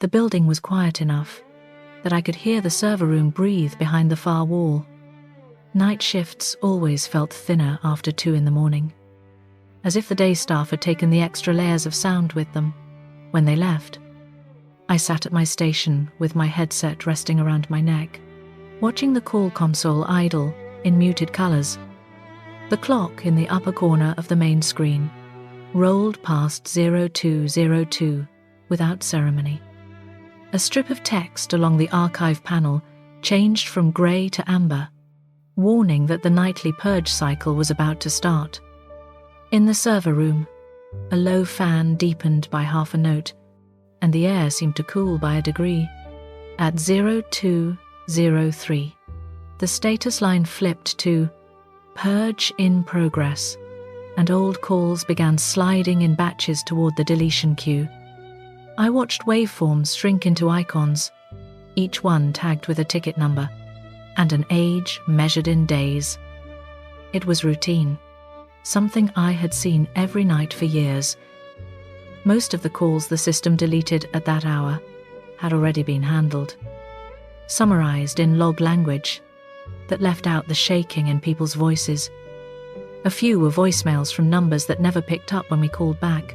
The building was quiet enough that I could hear the server room breathe behind the far wall. Night shifts always felt thinner after 2 in the morning, as if the day staff had taken the extra layers of sound with them. When they left, I sat at my station with my headset resting around my neck, watching the call console idle in muted colors. The clock in the upper corner of the main screen rolled past 0202 without ceremony. A strip of text along the archive panel changed from grey to amber, warning that the nightly purge cycle was about to start. In the server room, a low fan deepened by half a note, and the air seemed to cool by a degree. At 0203, the status line flipped to Purge in progress, and old calls began sliding in batches toward the deletion queue. I watched waveforms shrink into icons, each one tagged with a ticket number and an age measured in days. It was routine, something I had seen every night for years. Most of the calls the system deleted at that hour had already been handled, summarized in log language that left out the shaking in people's voices. A few were voicemails from numbers that never picked up when we called back.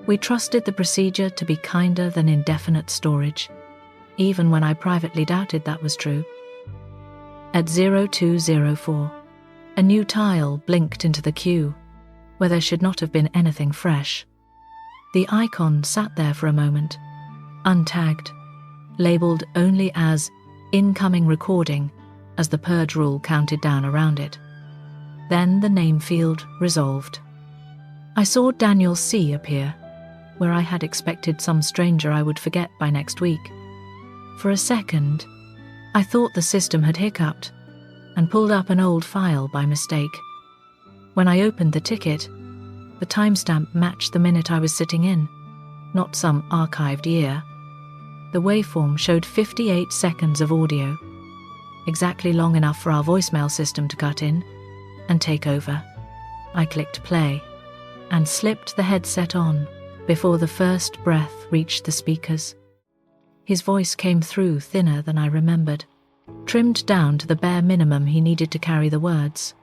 We trusted the procedure to be kinder than indefinite storage, even when I privately doubted that was true. At 0204, a new tile blinked into the queue, where there should not have been anything fresh. The icon sat there for a moment, untagged, labeled only as incoming recording as the purge rule counted down around it. Then the name field resolved. I saw Daniel C. appear, where I had expected some stranger I would forget by next week. For a second, I thought the system had hiccuped and pulled up an old file by mistake. When I opened the ticket, the timestamp matched the minute I was sitting in, not some archived year. The waveform showed 58 seconds of audio, exactly long enough for our voicemail system to cut in and take over. I clicked play and slipped the headset on before the first breath reached the speakers. His voice came through thinner than I remembered, trimmed down to the bare minimum he needed to carry the words.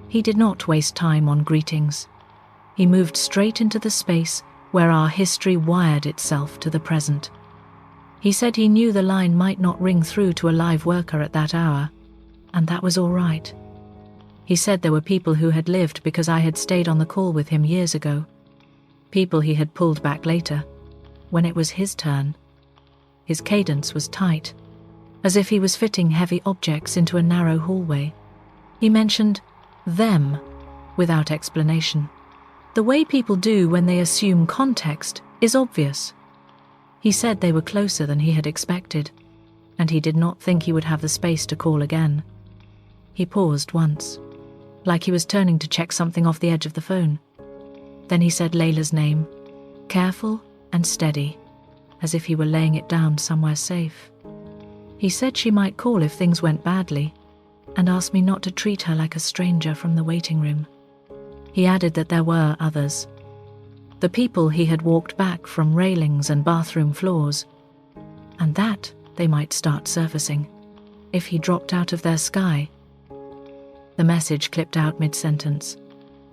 He did not waste time on greetings. He moved straight into the space where our history wired itself to the present. He said he knew the line might not ring through to a live worker at that hour, and that was all right. He said there were people who had lived because I had stayed on the call with him years ago, people he had pulled back later, when it was his turn. His cadence was tight, as if he was fitting heavy objects into a narrow hallway. He mentioned them without explanation. The way people do when they assume context is obvious. He said they were closer than he had expected, and he did not think he would have the space to call again. He paused once, like he was turning to check something off the edge of the phone. Then he said Layla's name, careful and steady, as if he were laying it down somewhere safe. He said she might call if things went badly, and asked me not to treat her like a stranger from the waiting room. He added that there were others, the people he had walked back from railings and bathroom floors, and that they might start surfacing if he dropped out of their sky. The message clipped out mid-sentence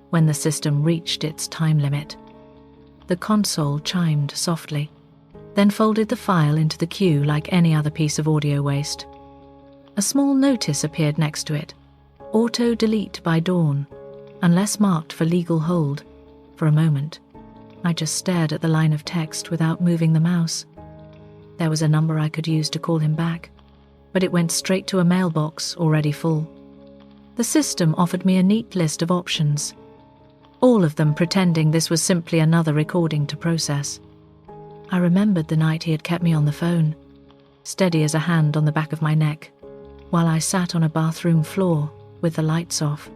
when the system reached its time limit. The console chimed softly, then folded the file into the queue like any other piece of audio waste. A small notice appeared next to it, auto-delete by dawn, unless marked for legal hold. For a moment, I just stared at the line of text without moving the mouse. There was a number I could use to call him back, but it went straight to a mailbox already full. The system offered me a neat list of options, all of them pretending this was simply another recording to process. I remembered the night he had kept me on the phone, steady as a hand on the back of my neck, while I sat on a bathroom floor with the lights off.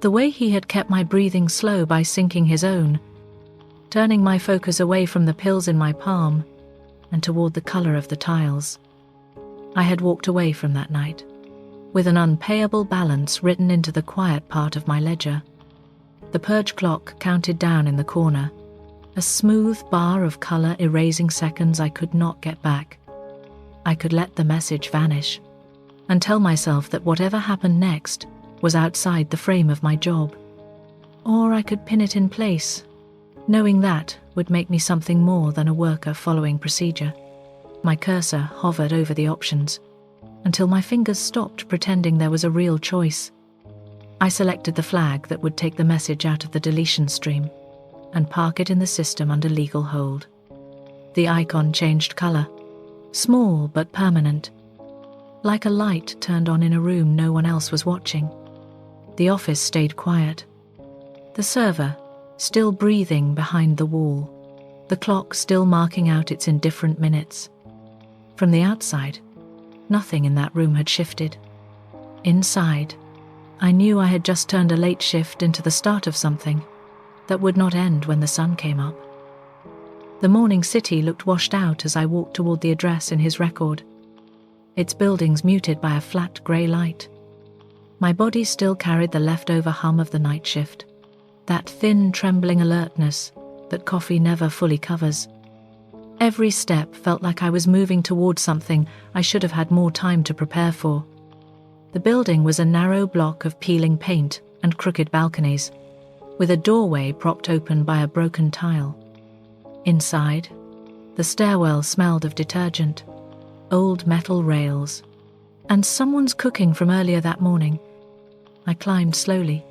The way he had kept my breathing slow by syncing his own, turning my focus away from the pills in my palm and toward the color of the tiles. I had walked away from that night, with an unpayable balance written into the quiet part of my ledger. The purge clock counted down in the corner, a smooth bar of color erasing seconds I could not get back. I could let the message vanish and tell myself that whatever happened next was outside the frame of my job. Or I could pin it in place, knowing that would make me something more than a worker following procedure. My cursor hovered over the options until my fingers stopped pretending there was a real choice. I selected the flag that would take the message out of the deletion stream and park it in the system under legal hold. The icon changed color, small but permanent, like a light turned on in a room no one else was watching. The office stayed quiet. The server still breathing behind the wall, the clock still marking out its indifferent minutes. From the outside, nothing in that room had shifted. Inside, I knew I had just turned a late shift into the start of something that would not end when the sun came up. The morning city looked washed out as I walked toward the address in his record, its buildings muted by a flat grey light. My body still carried the leftover hum of the night shift, that thin, trembling alertness that coffee never fully covers. Every step felt like I was moving towards something I should have had more time to prepare for. The building was a narrow block of peeling paint and crooked balconies, with a doorway propped open by a broken tile. Inside, the stairwell smelled of detergent, old metal rails, and someone's cooking from earlier that morning. I climbed slowly,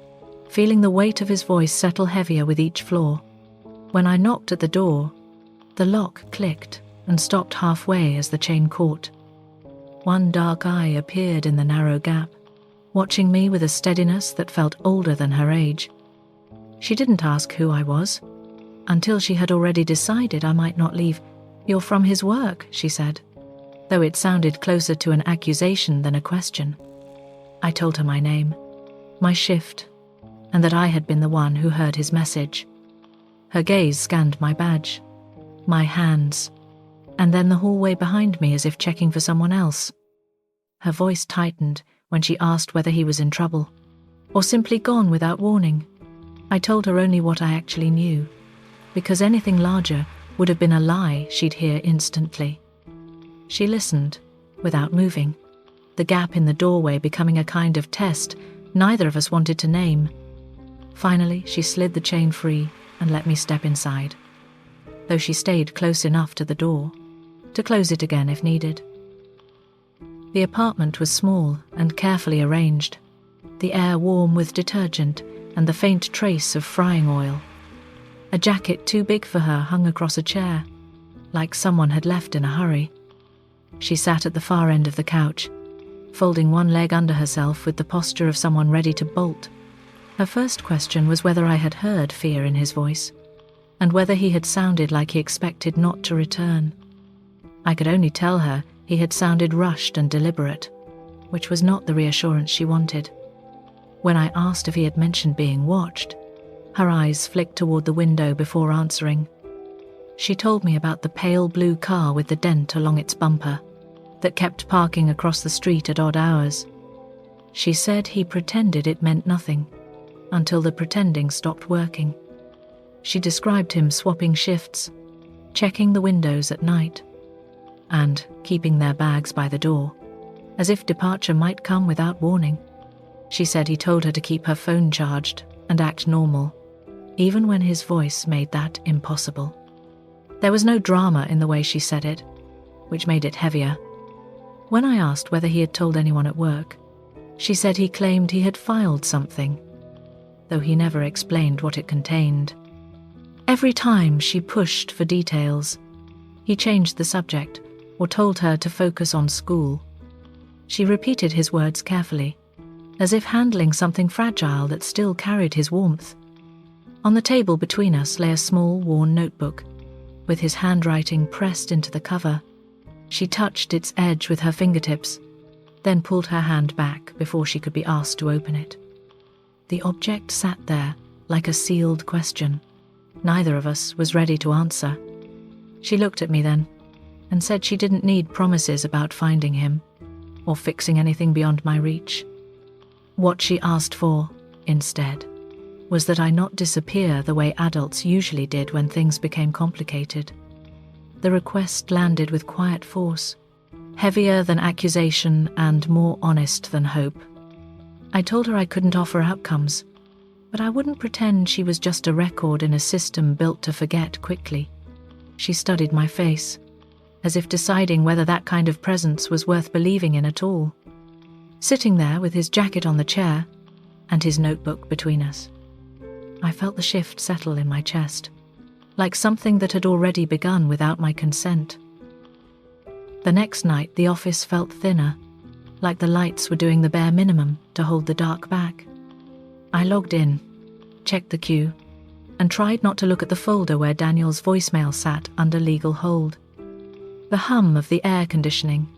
feeling the weight of his voice settle heavier with each floor. When I knocked at the door, the lock clicked and stopped halfway as the chain caught. One dark eye appeared in the narrow gap, watching me with a steadiness that felt older than her age. She didn't ask who I was, until she had already decided I might not leave. "You're from his work," she said, though it sounded closer to an accusation than a question. I told her my name, my shift, and that I had been the one who heard his message. Her gaze scanned my badge, my hands, and then the hallway behind me as if checking for someone else. Her voice tightened when she asked whether he was in trouble, or simply gone without warning. I told her only what I actually knew, because anything larger would have been a lie she'd hear instantly. She listened, without moving, the gap in the doorway becoming a kind of test neither of us wanted to name. Finally, she slid the chain free and let me step inside, though she stayed close enough to the door to close it again if needed. The apartment was small and carefully arranged, the air warm with detergent and the faint trace of frying oil. A jacket too big for her hung across a chair, like someone had left in a hurry. She sat at the far end of the couch, folding one leg under herself with the posture of someone ready to bolt. Her first question was whether I had heard fear in his voice, and whether he had sounded like he expected not to return. I could only tell her he had sounded rushed and deliberate, which was not the reassurance she wanted. When I asked if he had mentioned being watched, her eyes flicked toward the window before answering. She told me about the pale blue car with the dent along its bumper that kept parking across the street at odd hours. She said he pretended it meant nothing until the pretending stopped working. She described him swapping shifts, checking the windows at night, and keeping their bags by the door, as if departure might come without warning. She said he told her to keep her phone charged and act normal, even when his voice made that impossible. There was no drama in the way she said it, which made it heavier. When I asked whether he had told anyone at work, she said he claimed he had filed something, though he never explained what it contained. Every time she pushed for details, he changed the subject or told her to focus on school. She repeated his words carefully, as if handling something fragile that still carried his warmth. On the table between us lay a small, worn notebook, with his handwriting pressed into the cover. She touched its edge with her fingertips, then pulled her hand back before she could be asked to open it. The object sat there like a sealed question. Neither of us was ready to answer. She looked at me then, and said she didn't need promises about finding him, or fixing anything beyond my reach. What she asked for, instead, was that I not disappear the way adults usually did when things became complicated. The request landed with quiet force, heavier than accusation and more honest than hope. I told her I couldn't offer outcomes, but I wouldn't pretend she was just a record in a system built to forget quickly. She studied my face, as if deciding whether that kind of presence was worth believing in at all. Sitting there with his jacket on the chair and his notebook between us, I felt the shift settle in my chest, like something that had already begun without my consent. The next night, the office felt thinner, like the lights were doing the bare minimum to hold the dark back. I logged in, checked the queue, and tried not to look at the folder where Daniel's voicemail sat under legal hold. The hum of the air conditioning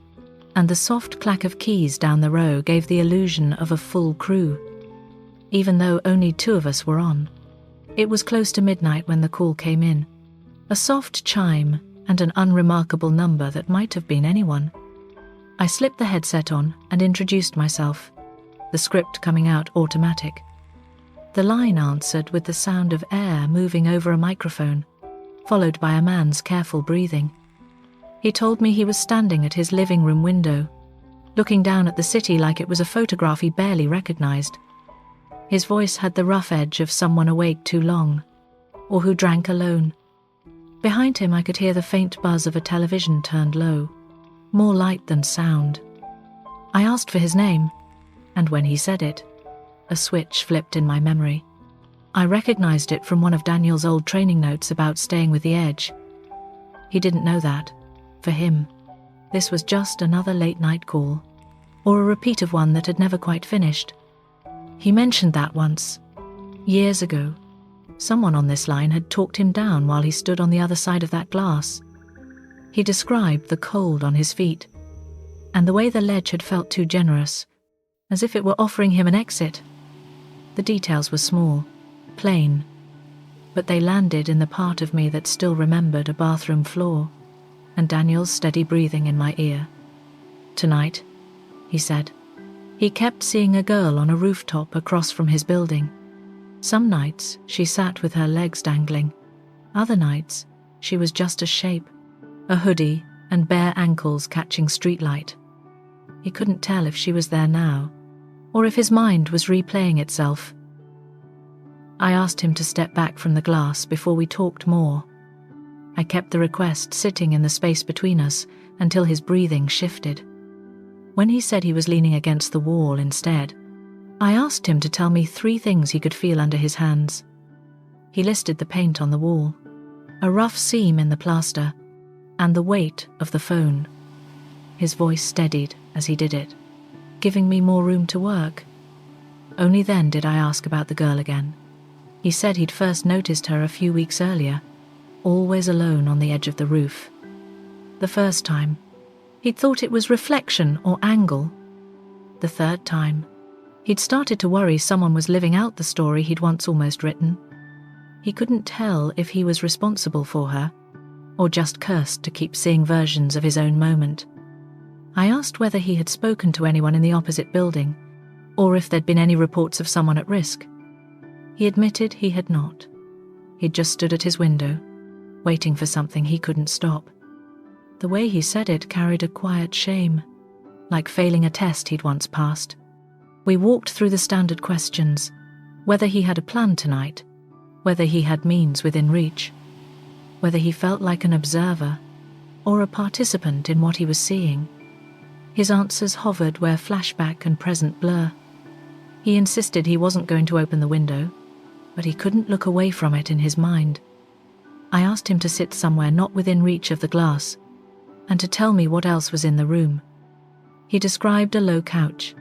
and the soft clack of keys down the row gave the illusion of a full crew, even though only 2 of us were on. It was close to midnight when the call came in, a soft chime and an unremarkable number that might have been anyone. I slipped the headset on and introduced myself, the script coming out automatic. The line answered with the sound of air moving over a microphone, followed by a man's careful breathing. He told me he was standing at his living room window, looking down at the city like it was a photograph he barely recognized. His voice had the rough edge of someone awake too long, or who drank alone. Behind him I could hear the faint buzz of a television turned low, more light than sound. I asked for his name, and when he said it, a switch flipped in my memory. I recognized it from one of Daniel's old training notes about staying with the edge. He didn't know that. For him, this was just another late-night call, or a repeat of one that had never quite finished. He mentioned that once, years ago. Someone on this line had talked him down while he stood on the other side of that glass. He described the cold on his feet, and the way the ledge had felt too generous, as if it were offering him an exit. The details were small, plain, but they landed in the part of me that still remembered a bathroom floor and Daniel's steady breathing in my ear. Tonight, he said, he kept seeing a girl on a rooftop across from his building. Some nights she sat with her legs dangling. Other nights she was just a shape, a hoodie and bare ankles catching streetlight. He couldn't tell if she was there now, or if his mind was replaying itself. I asked him to step back from the glass before we talked more. I kept the request sitting in the space between us until his breathing shifted. When he said he was leaning against the wall instead, I asked him to tell me 3 things he could feel under his hands. He listed the paint on the wall, a rough seam in the plaster, and the weight of the phone. His voice steadied as he did it, giving me more room to work. Only then did I ask about the girl again. He said he'd first noticed her a few weeks earlier, always alone on the edge of the roof. The first time, he'd thought it was reflection or angle. The third time, he'd started to worry someone was living out the story he'd once almost written. He couldn't tell if he was responsible for her, or just cursed to keep seeing versions of his own moment. I asked whether he had spoken to anyone in the opposite building, or if there'd been any reports of someone at risk. He admitted he had not. He'd just stood at his window, waiting for something he couldn't stop. The way he said it carried a quiet shame, like failing a test he'd once passed. We walked through the standard questions, whether he had a plan tonight, whether he had means within reach, whether he felt like an observer or a participant in what he was seeing. His answers hovered where flashback and present blur. He insisted he wasn't going to open the window, but he couldn't look away from it in his mind. I asked him to sit somewhere not within reach of the glass, and to tell me what else was in the room. He described a low couch,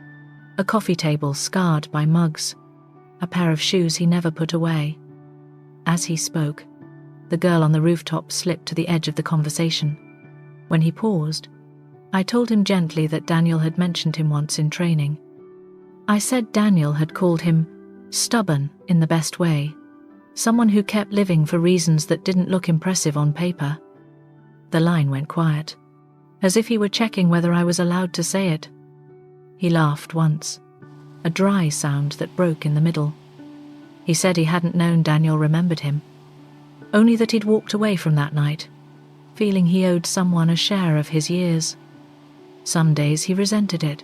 a coffee table scarred by mugs, a pair of shoes he never put away. As he spoke, the girl on the rooftop slipped to the edge of the conversation. When he paused, I told him gently that Daniel had mentioned him once in training. I said Daniel had called him stubborn in the best way, someone who kept living for reasons that didn't look impressive on paper. The line went quiet, as if he were checking whether I was allowed to say it. He laughed once, a dry sound that broke in the middle. He said he hadn't known Daniel remembered him, only that he'd walked away from that night, feeling he owed someone a share of his years. Some days he resented it.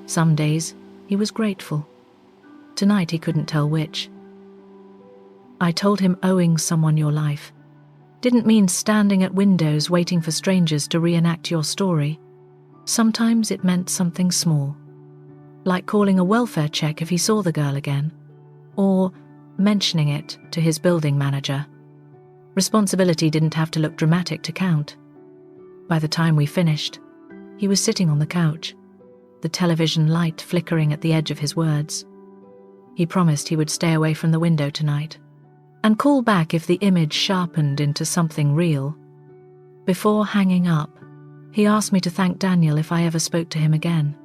Some days he was grateful. Tonight he couldn't tell which. I told him owing someone your life didn't mean standing at windows waiting for strangers to reenact your story. Sometimes it meant something small, like calling a welfare check if he saw the girl again, or mentioning it to his building manager. Responsibility didn't have to look dramatic to count. By the time we finished, he was sitting on the couch, the television light flickering at the edge of his words. He promised he would stay away from the window tonight, and call back if the image sharpened into something real. Before hanging up, he asked me to thank Daniel if I ever spoke to him again,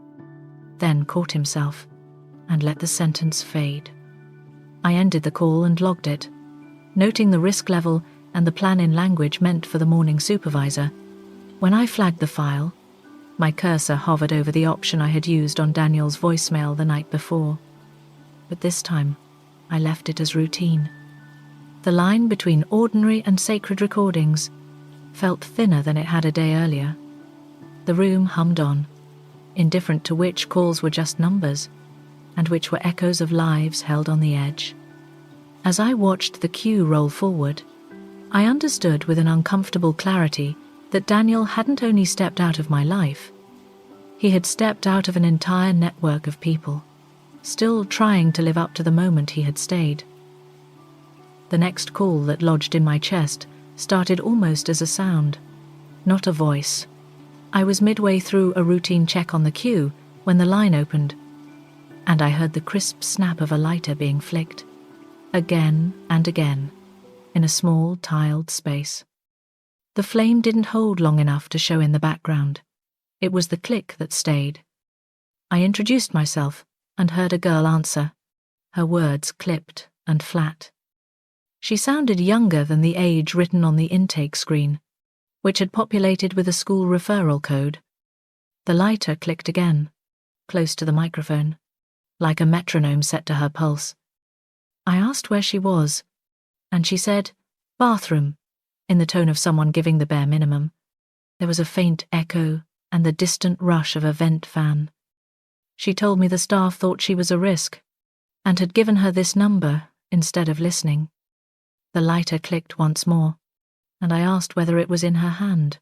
then caught himself and let the sentence fade. I ended the call and logged it, noting the risk level and the plan in language meant for the morning supervisor. When I flagged the file, my cursor hovered over the option I had used on Daniel's voicemail the night before. But this time, I left it as routine. The line between ordinary and sacred recordings felt thinner than it had a day earlier. The room hummed on, indifferent to which calls were just numbers, and which were echoes of lives held on the edge. As I watched the queue roll forward, I understood with an uncomfortable clarity that Daniel hadn't only stepped out of my life, he had stepped out of an entire network of people, still trying to live up to the moment he had stayed. The next call that lodged in my chest started almost as a sound, not a voice. I was midway through a routine check on the queue when the line opened, and I heard the crisp snap of a lighter being flicked, again and again, in a small tiled space. The flame didn't hold long enough to show in the background. It was the click that stayed. I introduced myself and heard a girl answer, her words clipped and flat. She sounded younger than the age written on the intake screen, which had populated with a school referral code. The lighter clicked again, close to the microphone, like a metronome set to her pulse. I asked where she was, and she said, "Bathroom," in the tone of someone giving the bare minimum. There was a faint echo and the distant rush of a vent fan. She told me the staff thought she was a risk, and had given her this number instead of listening. The lighter clicked once more, and I asked whether it was in her hand.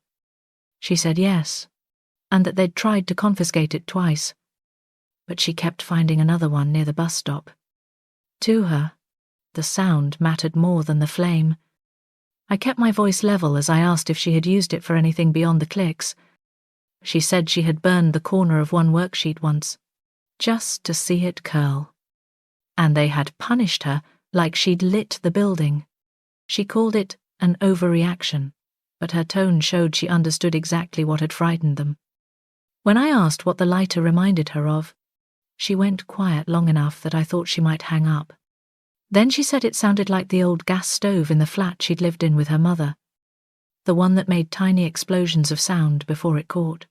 She said yes, and that they'd tried to confiscate it twice, but she kept finding another one near the bus stop. To her, the sound mattered more than the flame. I kept my voice level as I asked if she had used it for anything beyond the clicks. She said she had burned the corner of one worksheet once, just to see it curl. And they had punished her like she'd lit the building. She called it an overreaction, but her tone showed she understood exactly what had frightened them. When I asked what the lighter reminded her of, she went quiet long enough that I thought she might hang up. Then she said it sounded like the old gas stove in the flat she'd lived in with her mother, the one that made tiny explosions of sound before it caught.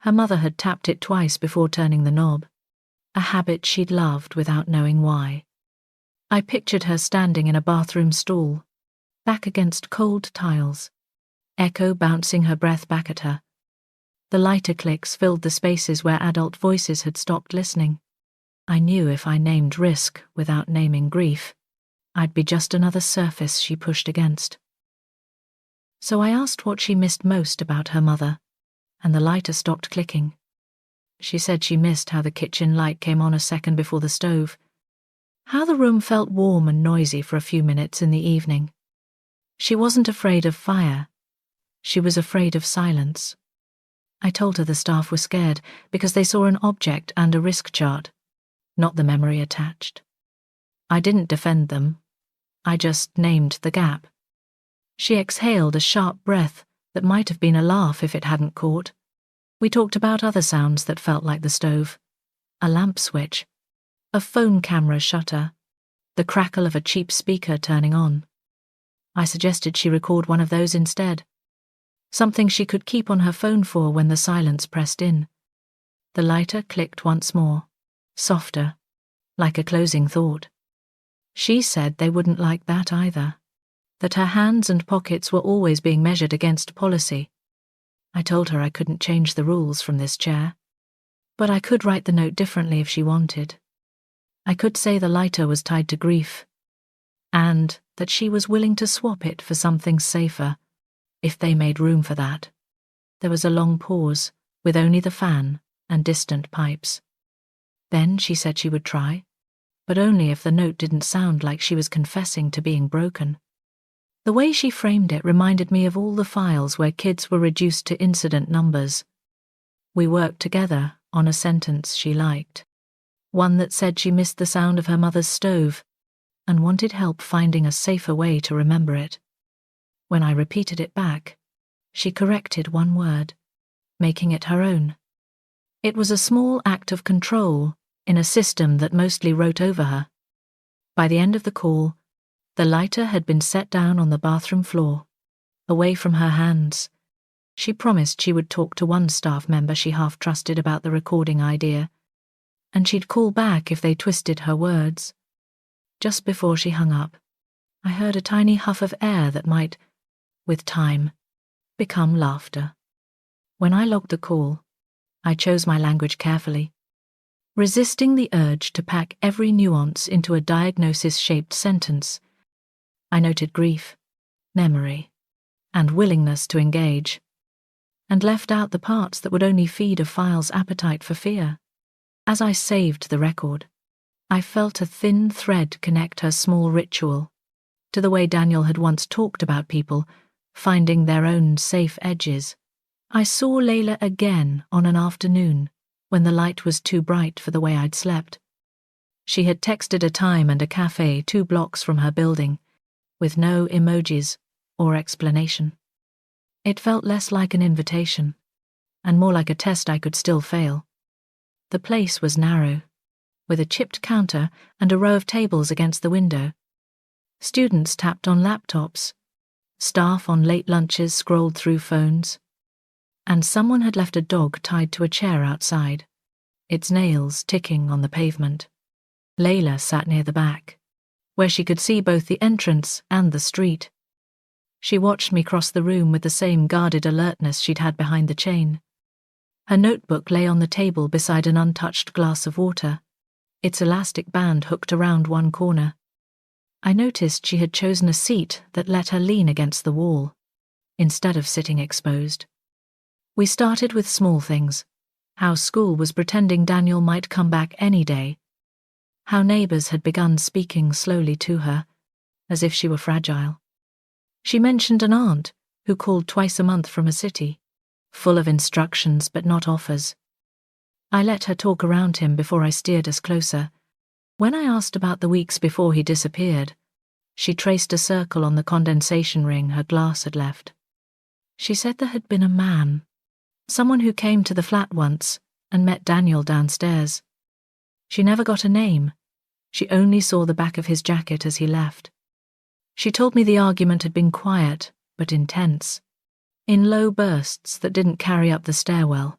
Her mother had tapped it twice before turning the knob, a habit she'd loved without knowing why. I pictured her standing in a bathroom stall, back against cold tiles, echo bouncing her breath back at her. The lighter clicks filled the spaces where adult voices had stopped listening. I knew if I named risk without naming grief, I'd be just another surface she pushed against. So I asked what she missed most about her mother, and the lighter stopped clicking. She said she missed how the kitchen light came on a second before the stove, how the room felt warm and noisy for a few minutes in the evening. She wasn't afraid of fire. She was afraid of silence. I told her the staff were scared because they saw an object and a risk chart, not the memory attached. I didn't defend them. I just named the gap. She exhaled a sharp breath that might have been a laugh if it hadn't caught. We talked about other sounds that felt like the stove. A lamp switch, a phone camera shutter, the crackle of a cheap speaker turning on. I suggested she record one of those instead, something she could keep on her phone for when the silence pressed in. The lighter clicked once more, softer, like a closing thought. She said they wouldn't like that either, that her hands and pockets were always being measured against policy. I told her I couldn't change the rules from this chair, but I could write the note differently if she wanted. I could say the lighter was tied to grief, and that she was willing to swap it for something safer, if they made room for that. There was a long pause, with only the fan and distant pipes. Then she said she would try, but only if the note didn't sound like she was confessing to being broken. The way she framed it reminded me of all the files where kids were reduced to incident numbers. We worked together on a sentence she liked, one that said she missed the sound of her mother's stove and wanted help finding a safer way to remember it. When I repeated it back, she corrected one word, making it her own. It was a small act of control in a system that mostly wrote over her. By the end of the call, the lighter had been set down on the bathroom floor, away from her hands. She promised she would talk to one staff member she half trusted about the recording idea, and she'd call back if they twisted her words. Just before she hung up, I heard a tiny huff of air that might, with time, become laughter. When I logged the call, I chose my language carefully, resisting the urge to pack every nuance into a diagnosis-shaped sentence. I noted grief, memory, and willingness to engage, and left out the parts that would only feed a file's appetite for fear. As I saved the record, I felt a thin thread connect her small ritual to the way Daniel had once talked about people finding their own safe edges. I saw Layla again on an afternoon when the light was too bright for the way I'd slept. She had texted a time and a cafe 2 blocks from her building, with no emojis or explanation. It felt less like an invitation, and more like a test I could still fail. The place was narrow, with a chipped counter and a row of tables against the window. Students tapped on laptops, staff on late lunches scrolled through phones, and someone had left a dog tied to a chair outside, its nails ticking on the pavement. Layla sat near the back, where she could see both the entrance and the street. She watched me cross the room with the same guarded alertness she'd had behind the chain. Her notebook lay on the table beside an untouched glass of water, its elastic band hooked around one corner. I noticed she had chosen a seat that let her lean against the wall, instead of sitting exposed. We started with small things, how school was pretending Daniel might come back any day, how neighbors had begun speaking slowly to her, as if she were fragile. She mentioned an aunt who called twice a month from a city, full of instructions but not offers. I let her talk around him before I steered us closer. When I asked about the weeks before he disappeared, she traced a circle on the condensation ring her glass had left. She said there had been a man, someone who came to the flat once and met Daniel downstairs. She never got a name. She only saw the back of his jacket as he left. She told me the argument had been quiet but intense, in low bursts that didn't carry up the stairwell.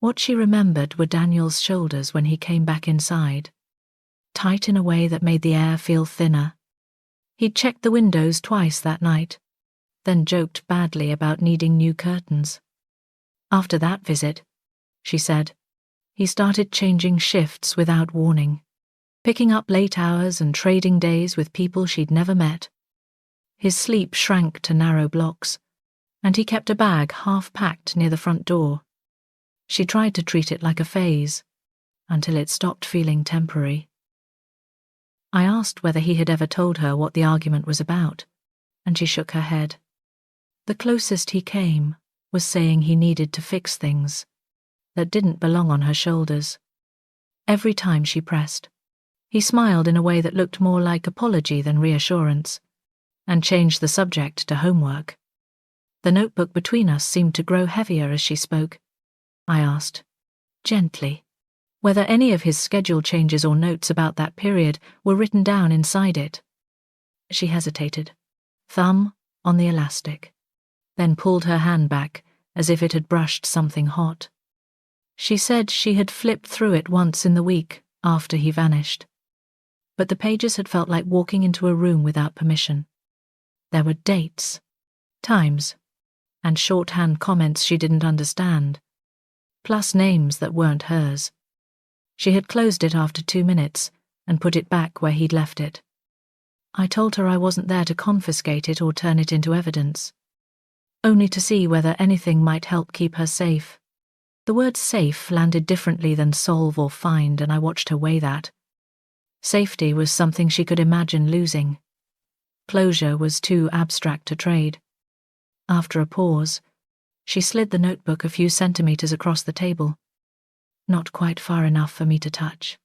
What she remembered were Daniel's shoulders when he came back inside, tight in a way that made the air feel thinner. He'd checked the windows twice that night, then joked badly about needing new curtains. After that visit, she said, he started changing shifts without warning, picking up late hours and trading days with people she'd never met. His sleep shrank to narrow blocks, and he kept a bag half-packed near the front door. She tried to treat it like a phase, until it stopped feeling temporary. I asked whether he had ever told her what the argument was about, and she shook her head. The closest he came was saying he needed to fix things that didn't belong on her shoulders. Every time she pressed, he smiled in a way that looked more like apology than reassurance, and changed the subject to homework. The notebook between us seemed to grow heavier as she spoke. I asked, gently, whether any of his schedule changes or notes about that period were written down inside it. She hesitated, thumb on the elastic, then pulled her hand back as if it had brushed something hot. She said she had flipped through it once in the week after he vanished. but the pages had felt like walking into a room without permission. There were dates, times, and shorthand comments she didn't understand, plus names that weren't hers. She had closed it after 2 minutes and put it back where he'd left it. I told her I wasn't there to confiscate it or turn it into evidence, only to see whether anything might help keep her safe. The word safe landed differently than solve or find, and I watched her weigh that. Safety was something she could imagine losing. Closure was too abstract to trade. After a pause, she slid the notebook a few centimeters across the table, not quite far enough for me to touch.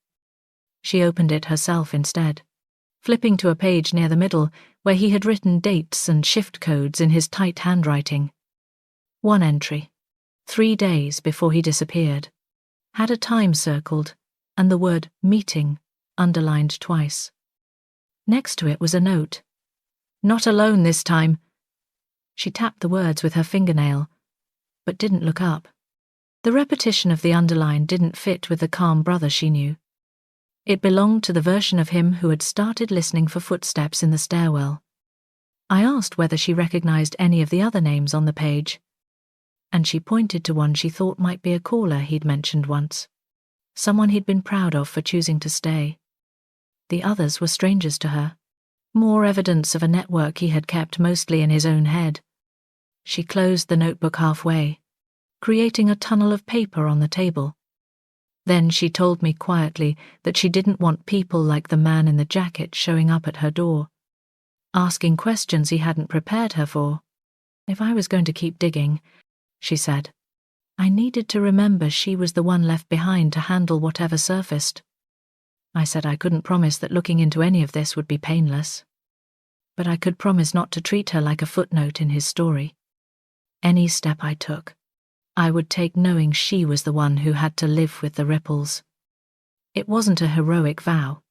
She opened it herself instead, flipping to a page near the middle where he had written dates and shift codes in his tight handwriting. One entry, 3 days before he disappeared, had a time circled and the word meeting underlined twice. Next to it was a note. Not alone this time. She tapped the words with her fingernail, but didn't look up. The repetition of the underline didn't fit with the calm brother she knew. It belonged to the version of him who had started listening for footsteps in the stairwell. I asked whether she recognized any of the other names on the page, and she pointed to one she thought might be a caller he'd mentioned once, someone he'd been proud of for choosing to stay. The others were strangers to her, more evidence of a network he had kept mostly in his own head. She closed the notebook halfway, creating a tunnel of paper on the table. Then she told me quietly that she didn't want people like the man in the jacket showing up at her door, asking questions he hadn't prepared her for. If I was going to keep digging, she said, I needed to remember she was the one left behind to handle whatever surfaced. I said I couldn't promise that looking into any of this would be painless, but I could promise not to treat her like a footnote in his story. Any step I took, I would take knowing she was the one who had to live with the ripples. It wasn't a heroic vow.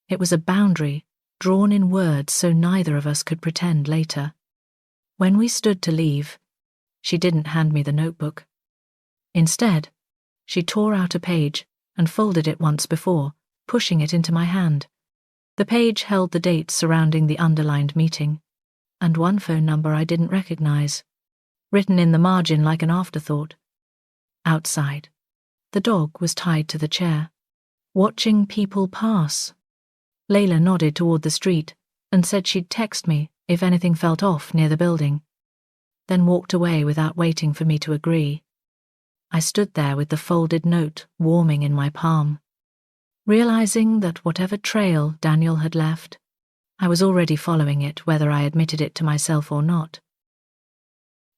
It was a boundary drawn in words so neither of us could pretend later. When we stood to leave, she didn't hand me the notebook. Instead, she tore out a page and folded it once before, pushing it into my hand. The page held the dates surrounding the underlined meeting, and one phone number I didn't recognize, written in the margin like an afterthought. Outside, the dog was tied to the chair, watching people pass. Layla nodded toward the street and said she'd text me if anything felt off near the building, then walked away without waiting for me to agree. I stood there with the folded note warming in my palm, realizing that whatever trail Daniel had left, I was already following it whether I admitted it to myself or not.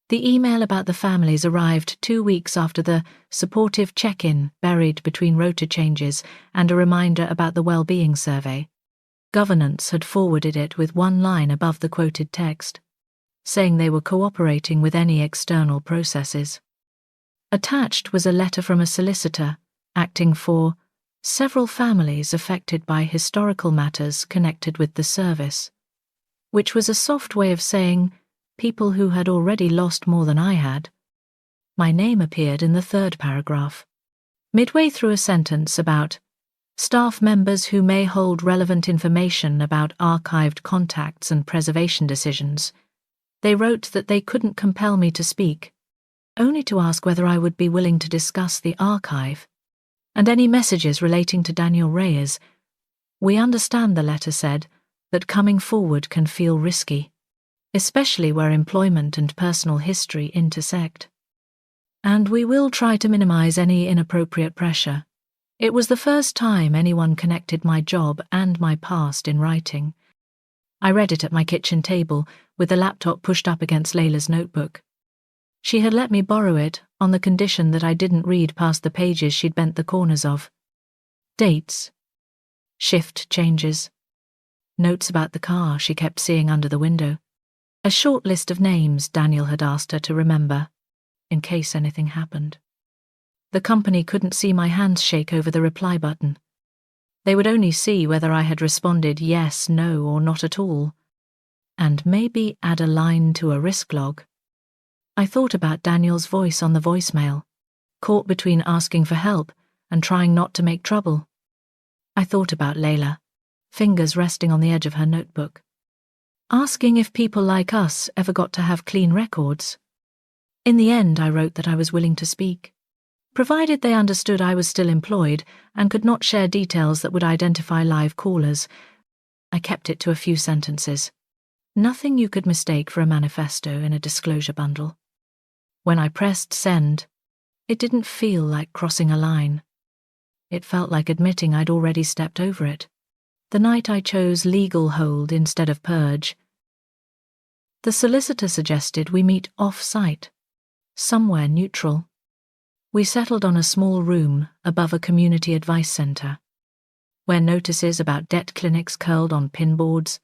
The email about the families arrived 2 weeks after the supportive check-in buried between rota changes and a reminder about the well-being survey. Governance had forwarded it with one line above the quoted text, saying they were cooperating with any external processes. Attached was a letter from a solicitor acting for several families affected by historical matters connected with the service, which was a soft way of saying people who had already lost more than I had. My name appeared in the 3rd paragraph, midway through a sentence about staff members who may hold relevant information about archived contacts and preservation decisions. They wrote that they couldn't compel me to speak, only to ask whether I would be willing to discuss the archive and any messages relating to Daniel Reyes. We understand, the letter said, that coming forward can feel risky, especially where employment and personal history intersect. And we will try to minimize any inappropriate pressure. It was the first time anyone connected my job and my past in writing. I read it at my kitchen table with the laptop pushed up against Layla's notebook. She had let me borrow it on the condition that I didn't read past the pages she'd bent the corners of. Dates, shift changes, notes about the car she kept seeing under the window, a short list of names Daniel had asked her to remember, in case anything happened. The company couldn't see my hands shake over the reply button. They would only see whether I had responded yes, no, or not at all, and maybe add a line to a risk log. I thought about Daniel's voice on the voicemail, caught between asking for help and trying not to make trouble. I thought about Layla, fingers resting on the edge of her notebook. Asking if people like us ever got to have clean records. In the end, I wrote that I was willing to speak, provided they understood I was still employed and could not share details that would identify live callers. I kept it to a few sentences. Nothing you could mistake for a manifesto in a disclosure bundle. When I pressed send, it didn't feel like crossing a line. It felt like admitting I'd already stepped over it. The night I chose legal hold instead of purge. The solicitor suggested we meet off-site, somewhere neutral. We settled on a small room above a community advice centre, where notices about debt clinics curled on pinboards,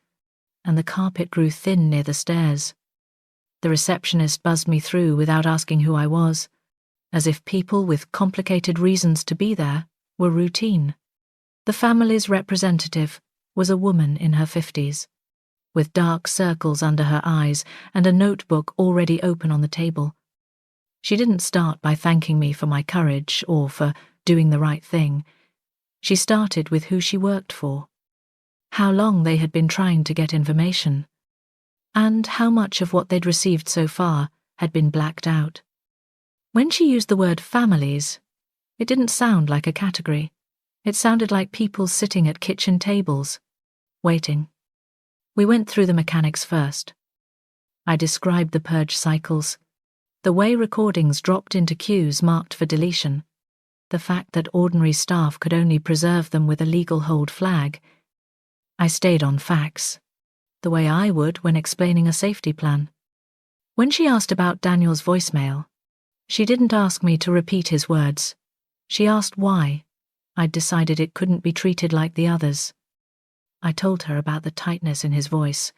and the carpet grew thin near the stairs. The receptionist buzzed me through without asking who I was, as if people with complicated reasons to be there were routine. The family's representative was a woman in her 50s, with dark circles under her eyes and a notebook already open on the table. She didn't start by thanking me for my courage or for doing the right thing. She started with who she worked for, how long they had been trying to get information, and how much of what they'd received so far had been blacked out. When she used the word families, it didn't sound like a category. It sounded like people sitting at kitchen tables, waiting. We went through the mechanics first. I described the purge cycles, the way recordings dropped into queues marked for deletion, the fact that ordinary staff could only preserve them with a legal hold flag. I stayed on facts, the way I would when explaining a safety plan. When she asked about Daniel's voicemail, she didn't ask me to repeat his words. She asked why I'd decided it couldn't be treated like the others. I told her about the tightness in his voice,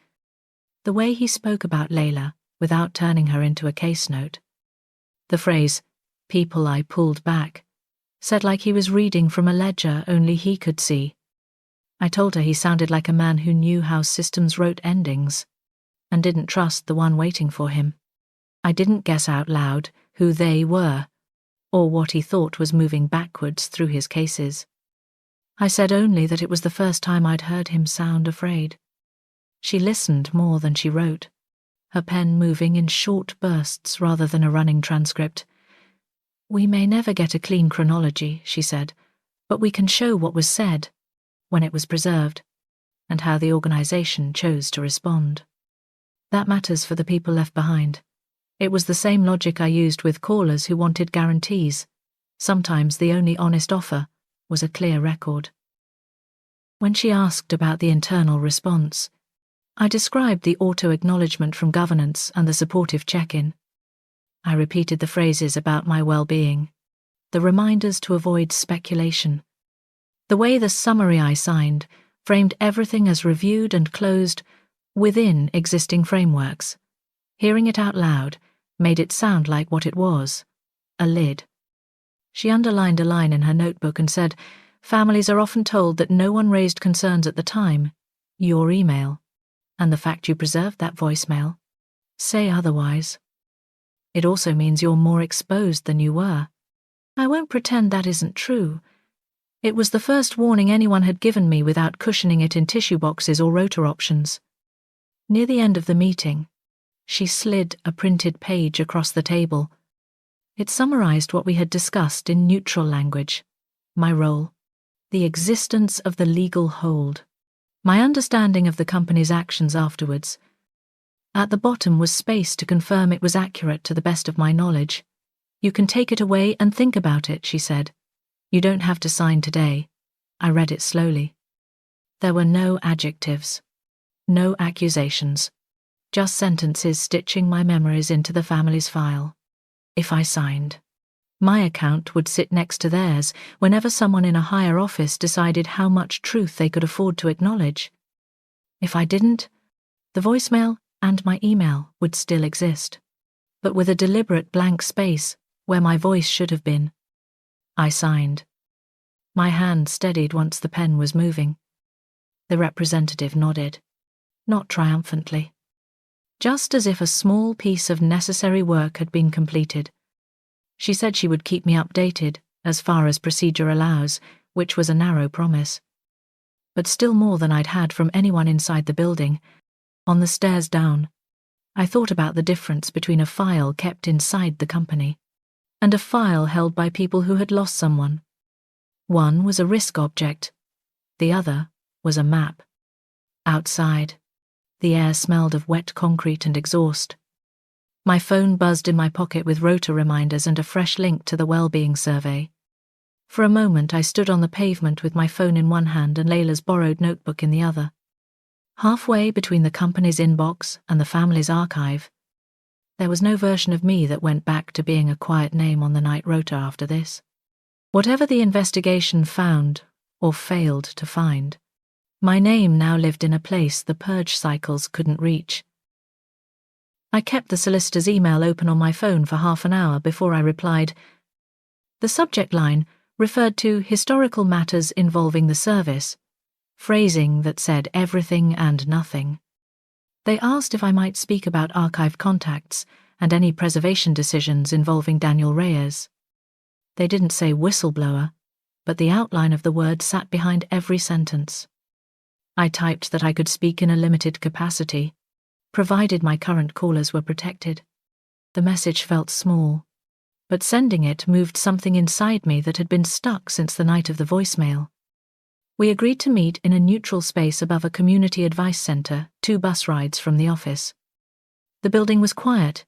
the way he spoke about Layla without turning her into a case note. The phrase, people I pulled back, said like he was reading from a ledger only he could see. I told her he sounded like a man who knew how systems wrote endings and didn't trust the one waiting for him. I didn't guess out loud who they were or what he thought was moving backwards through his cases. I said only that it was the first time I'd heard him sound afraid. She listened more than she wrote, her pen moving in short bursts rather than a running transcript. We may never get a clean chronology, she said, but we can show what was said, when it was preserved, and how the organization chose to respond. That matters for the people left behind. It was the same logic I used with callers who wanted guarantees. Sometimes the only honest offer was a clear record. When she asked about the internal response, I described the auto-acknowledgement from governance and the supportive check-in. I repeated the phrases about my well-being, the reminders to avoid speculation. The way the summary I signed framed everything as reviewed and closed within existing frameworks. Hearing it out loud made it sound like what it was, a lid. She underlined a line in her notebook and said, families are often told that no one raised concerns at the time, your email, and the fact you preserved that voicemail. Say otherwise. It also means you're more exposed than you were. I won't pretend that isn't true. It was the first warning anyone had given me without cushioning it in tissue boxes or rotor options. Near the end of the meeting, she slid a printed page across the table. It summarized what we had discussed in neutral language, my role, the existence of the legal hold, my understanding of the company's actions afterwards. At the bottom was space to confirm it was accurate to the best of my knowledge. You can take it away and think about it, she said. You don't have to sign today. I read it slowly. There were no adjectives, no accusations, just sentences stitching my memories into the family's file. If I signed, my account would sit next to theirs whenever someone in a higher office decided how much truth they could afford to acknowledge. If I didn't, the voicemail and my email would still exist, but with a deliberate blank space where my voice should have been. I signed. My hand steadied once the pen was moving. The representative nodded, not triumphantly, just as if a small piece of necessary work had been completed. She said she would keep me updated as far as procedure allows, which was a narrow promise. but still more than I'd had from anyone inside the building. On the stairs down, I thought about the difference between a file kept inside the company and a file held by people who had lost someone. One was a risk object, the other was a map. Outside, the air smelled of wet concrete and exhaust. My phone buzzed in my pocket with rota reminders and a fresh link to the well-being survey. For a moment I stood on the pavement with my phone in one hand and Layla's borrowed notebook in the other. Halfway between the company's inbox and the family's archive, there was no version of me that went back to being a quiet name on the night rota after this. Whatever the investigation found, or failed to find, my name now lived in a place the purge cycles couldn't reach. I kept the solicitor's email open on my phone for half an hour before I replied. The subject line referred to historical matters involving the service, phrasing that said everything and nothing. They asked if I might speak about archive contacts and any preservation decisions involving Daniel Reyes. They didn't say whistleblower, but the outline of the word sat behind every sentence. I typed that I could speak in a limited capacity, provided my current callers were protected. The message felt small, but sending it moved something inside me that had been stuck since the night of the voicemail. We agreed to meet in a neutral space above a community advice centre, 2 bus rides from the office. The building was quiet,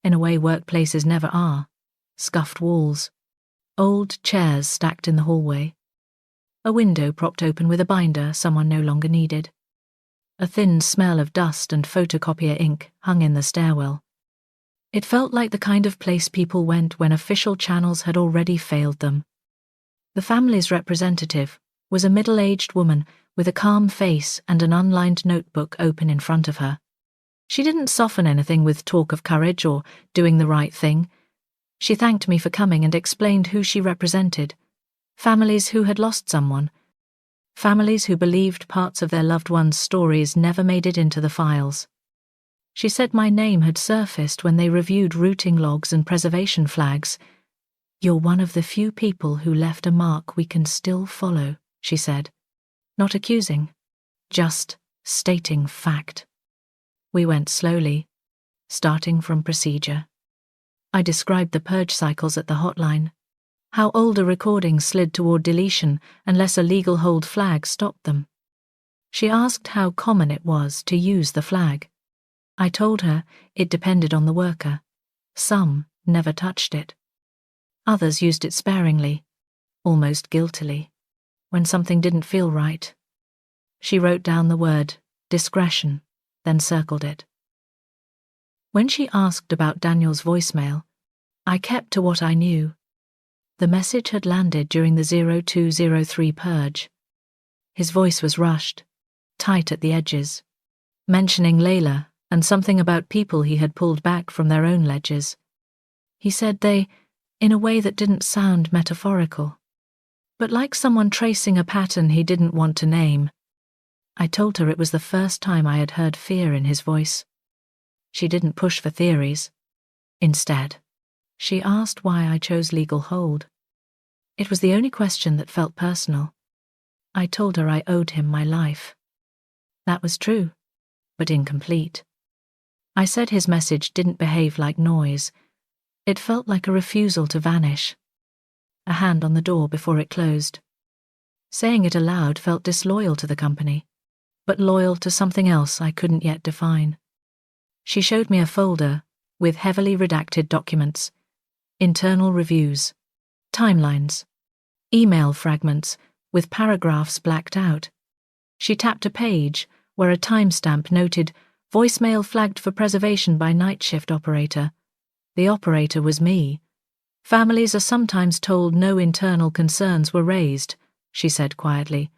in a way workplaces never are. Scuffed walls, old chairs stacked in the hallway, a window propped open with a binder someone no longer needed. A thin smell of dust and photocopier ink hung in the stairwell. It felt like the kind of place people went when official channels had already failed them. The family's representative was a middle-aged woman with a calm face and an unlined notebook open in front of her. She didn't soften anything with talk of courage or doing the right thing. She thanked me for coming and explained who she represented: families who had lost someone, families who believed parts of their loved ones' stories never made it into the files. She said my name had surfaced when they reviewed routing logs and preservation flags. "You're one of the few people who left a mark we can still follow," she said. Not accusing, just stating fact. We went slowly, starting from procedure. I described the purge cycles at the hotline, how older recordings slid toward deletion unless a legal hold flag stopped them. She asked how common it was to use the flag. I told her it depended on the worker. Some never touched it. Others used it sparingly, almost guiltily, when something didn't feel right. She wrote down the word discretion, then circled it. When she asked about Daniel's voicemail, I kept to what I knew. The message had landed during the 0203 purge. His voice was rushed, tight at the edges, mentioning Layla and something about people he had pulled back from their own ledgers. He said they, in a way that didn't sound metaphorical, but like someone tracing a pattern he didn't want to name. I told her it was the first time I had heard fear in his voice. She didn't push for theories. Instead, she asked why I chose legal hold. It was the only question that felt personal. I told her I owed him my life. That was true, but incomplete. I said his message didn't behave like noise. It felt like a refusal to vanish. A hand on the door before it closed. Saying it aloud felt disloyal to the company, but loyal to something else I couldn't yet define. She showed me a folder with heavily redacted documents, internal reviews, timelines, email fragments with paragraphs blacked out. She tapped a page where a timestamp noted voicemail flagged for preservation by night shift operator. The operator was me. Families are sometimes told no internal concerns were raised, she said quietly.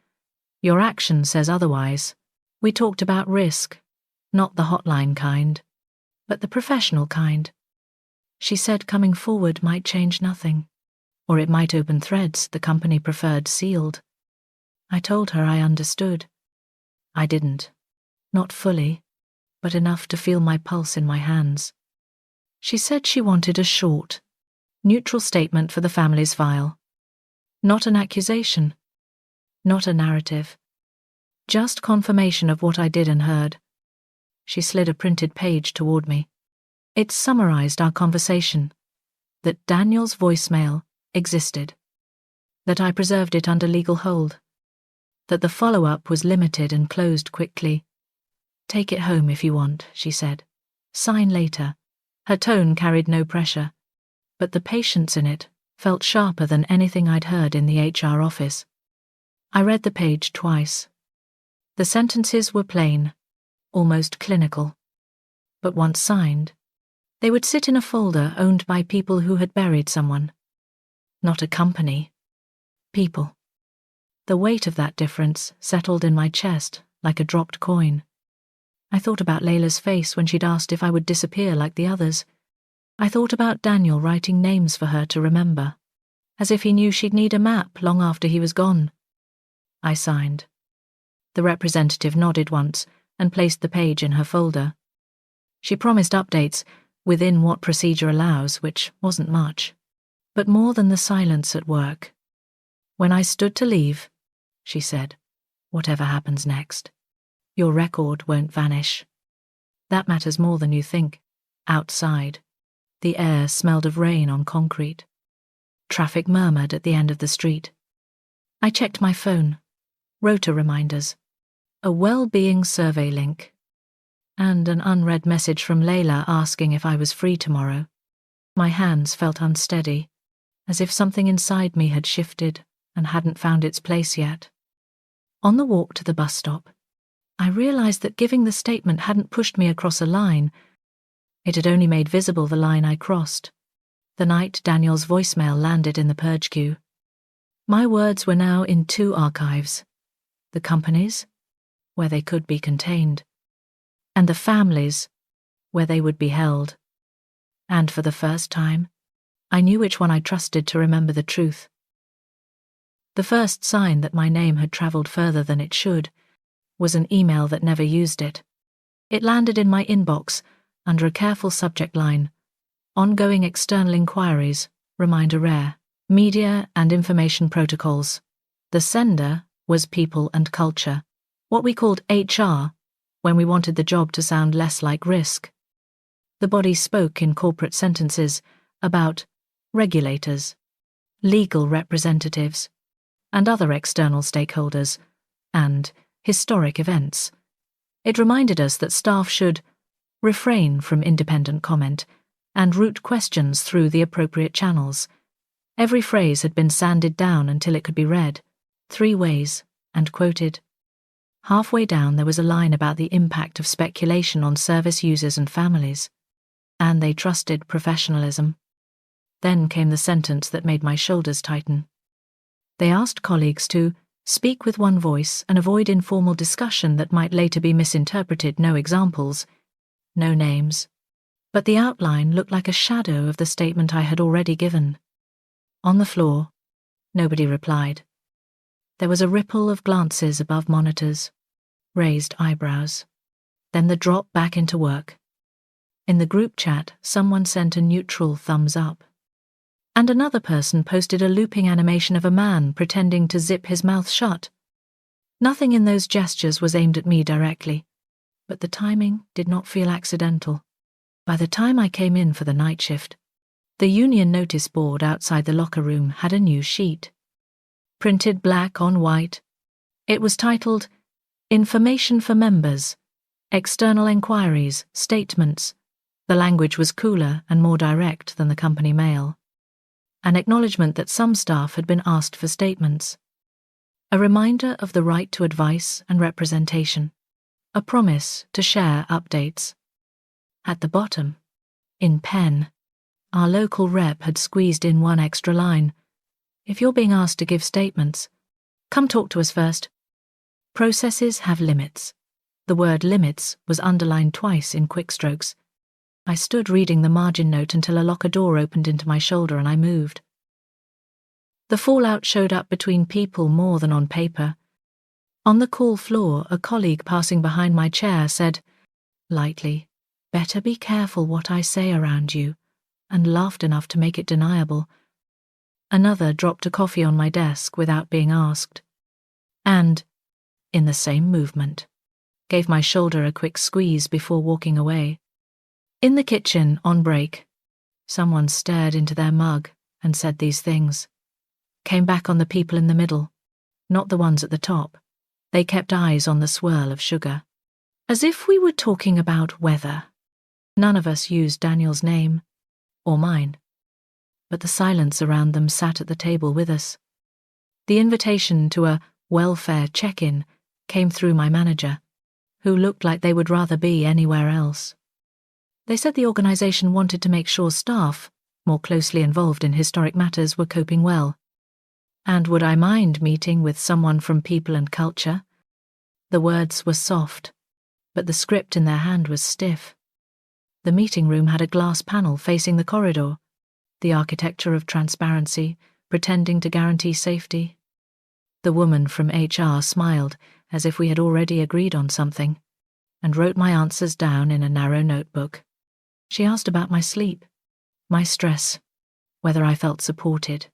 Your action says otherwise. We talked about risk, not the hotline kind, but the professional kind. She said coming forward might change nothing, or it might open threads the company preferred sealed. I told her I understood. I didn't. Not fully, but enough to feel my pulse in my hands. She said she wanted a short, neutral statement for the family's file. Not an accusation. Not a narrative. Just confirmation of what I did and heard. She slid a printed page toward me. It summarized our conversation. That Daniel's voicemail existed. That I preserved it under legal hold. That the follow-up was limited and closed quickly. Take it home if you want, she said. Sign later. Her tone carried no pressure, but the patience in it felt sharper than anything I'd heard in the HR office. I read the page twice. The sentences were plain, almost clinical. But once signed, they would sit in a folder owned by people who had buried someone. Not a company. People. The weight of that difference settled in my chest like a dropped coin. I thought about Layla's face when she'd asked if I would disappear like the others. I thought about Daniel writing names for her to remember, as if he knew she'd need a map long after he was gone. I signed. The representative nodded once and placed the page in her folder. She promised updates within what procedure allows, which wasn't much, but more than the silence at work. When I stood to leave, she said, whatever happens next, your record won't vanish. That matters more than you think. Outside, the air smelled of rain on concrete. Traffic murmured at the end of the street. I checked my phone. Rota reminders. A well-being survey link. And an unread message from Layla asking if I was free tomorrow. My hands felt unsteady, as if something inside me had shifted and hadn't found its place yet. On the walk to the bus stop, I realized that giving the statement hadn't pushed me across a line. It had only made visible the line I crossed, the night Daniel's voicemail landed in the Purge queue. My words were now in two archives. The companies, where they could be contained, and the families, where they would be held. And for the first time, I knew which one I trusted to remember the truth. The first sign that my name had traveled further than it should was an email that never used it. It landed in my inbox under a careful subject line: Ongoing external inquiries, reminder rare, media and information protocols. The sender was people and culture, what we called HR when we wanted the job to sound less like risk. The body spoke in corporate sentences about regulators, legal representatives, and other external stakeholders, and historic events. It reminded us that staff should refrain from independent comment and route questions through the appropriate channels. Every phrase had been sanded down until it could be read 3 ways and quoted. Halfway down there was a line about the impact of speculation on service users and families, and they trusted professionalism. Then came the sentence that made my shoulders tighten. They asked colleagues to speak with one voice and avoid informal discussion that might later be misinterpreted. No examples, no names. But the outline looked like a shadow of the statement I had already given. On the floor, nobody replied. There was a ripple of glances above monitors, raised eyebrows, then the drop back into work. In the group chat, someone sent a neutral thumbs up. And another person posted a looping animation of a man pretending to zip his mouth shut. Nothing in those gestures was aimed at me directly, but the timing did not feel accidental. By the time I came in for the night shift, the union notice board outside the locker room had a new sheet. Printed black on white, it was titled, Information for Members, External Enquiries, Statements. The language was cooler and more direct than the company mail. An acknowledgement that some staff had been asked for statements. A reminder of the right to advice and representation. A promise to share updates. At the bottom, in pen, our local rep had squeezed in one extra line. If you're being asked to give statements, come talk to us first. Processes have limits. The word limits was underlined twice in quick strokes. I stood reading the margin note until a locker door opened into my shoulder and I moved. The fallout showed up between people more than on paper. On the call floor, a colleague passing behind my chair said, lightly, better be careful what I say around you, and laughed enough to make it deniable. Another dropped a coffee on my desk without being asked. And, in the same movement. Gave my shoulder a quick squeeze before walking away. In the kitchen, on break, someone stared into their mug and said these things. Came back on the people in the middle, not the ones at the top. They kept eyes on the swirl of sugar. As if we were talking about weather. None of us used Daniel's name, or mine. But the silence around them sat at the table with us. The invitation to a welfare check-in came through my manager, who looked like they would rather be anywhere else. They said the organization wanted to make sure staff, more closely involved in historic matters, were coping well. And would I mind meeting with someone from People and Culture? The words were soft, but the script in their hand was stiff. The meeting room had a glass panel facing the corridor, the architecture of transparency, pretending to guarantee safety. The woman from HR smiled as if we had already agreed on something, and wrote my answers down in a narrow notebook. She asked about my sleep, my stress, whether I felt supported,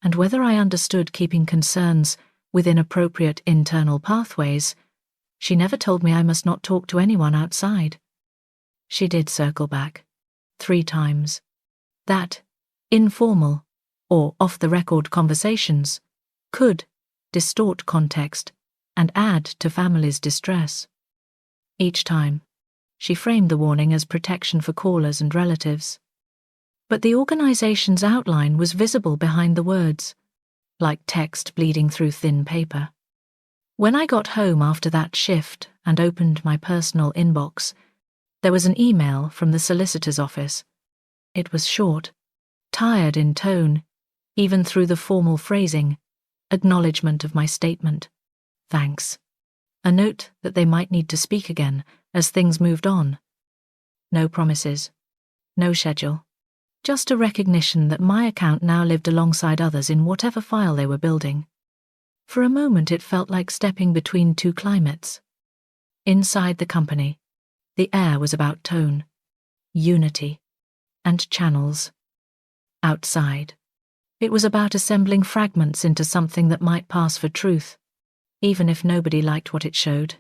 and whether I understood keeping concerns within appropriate internal pathways. She never told me I must not talk to anyone outside. She did circle back, 3 times. That informal or off-the-record conversations could distort context and add to families' distress. Each time, she framed the warning as protection for callers and relatives. But the organization's outline was visible behind the words, like text bleeding through thin paper. When I got home after that shift and opened my personal inbox, there was an email from the solicitor's office. It was short, tired in tone, even through the formal phrasing, acknowledgement of my statement. Thanks. A note that they might need to speak again as things moved on. No promises, no schedule, just a recognition that my account now lived alongside others in whatever file they were building. For a moment it felt like stepping between 2 climates. Inside the company, the air was about tone, unity, and channels. Outside, it was about assembling fragments into something that might pass for truth, even if nobody liked what it showed.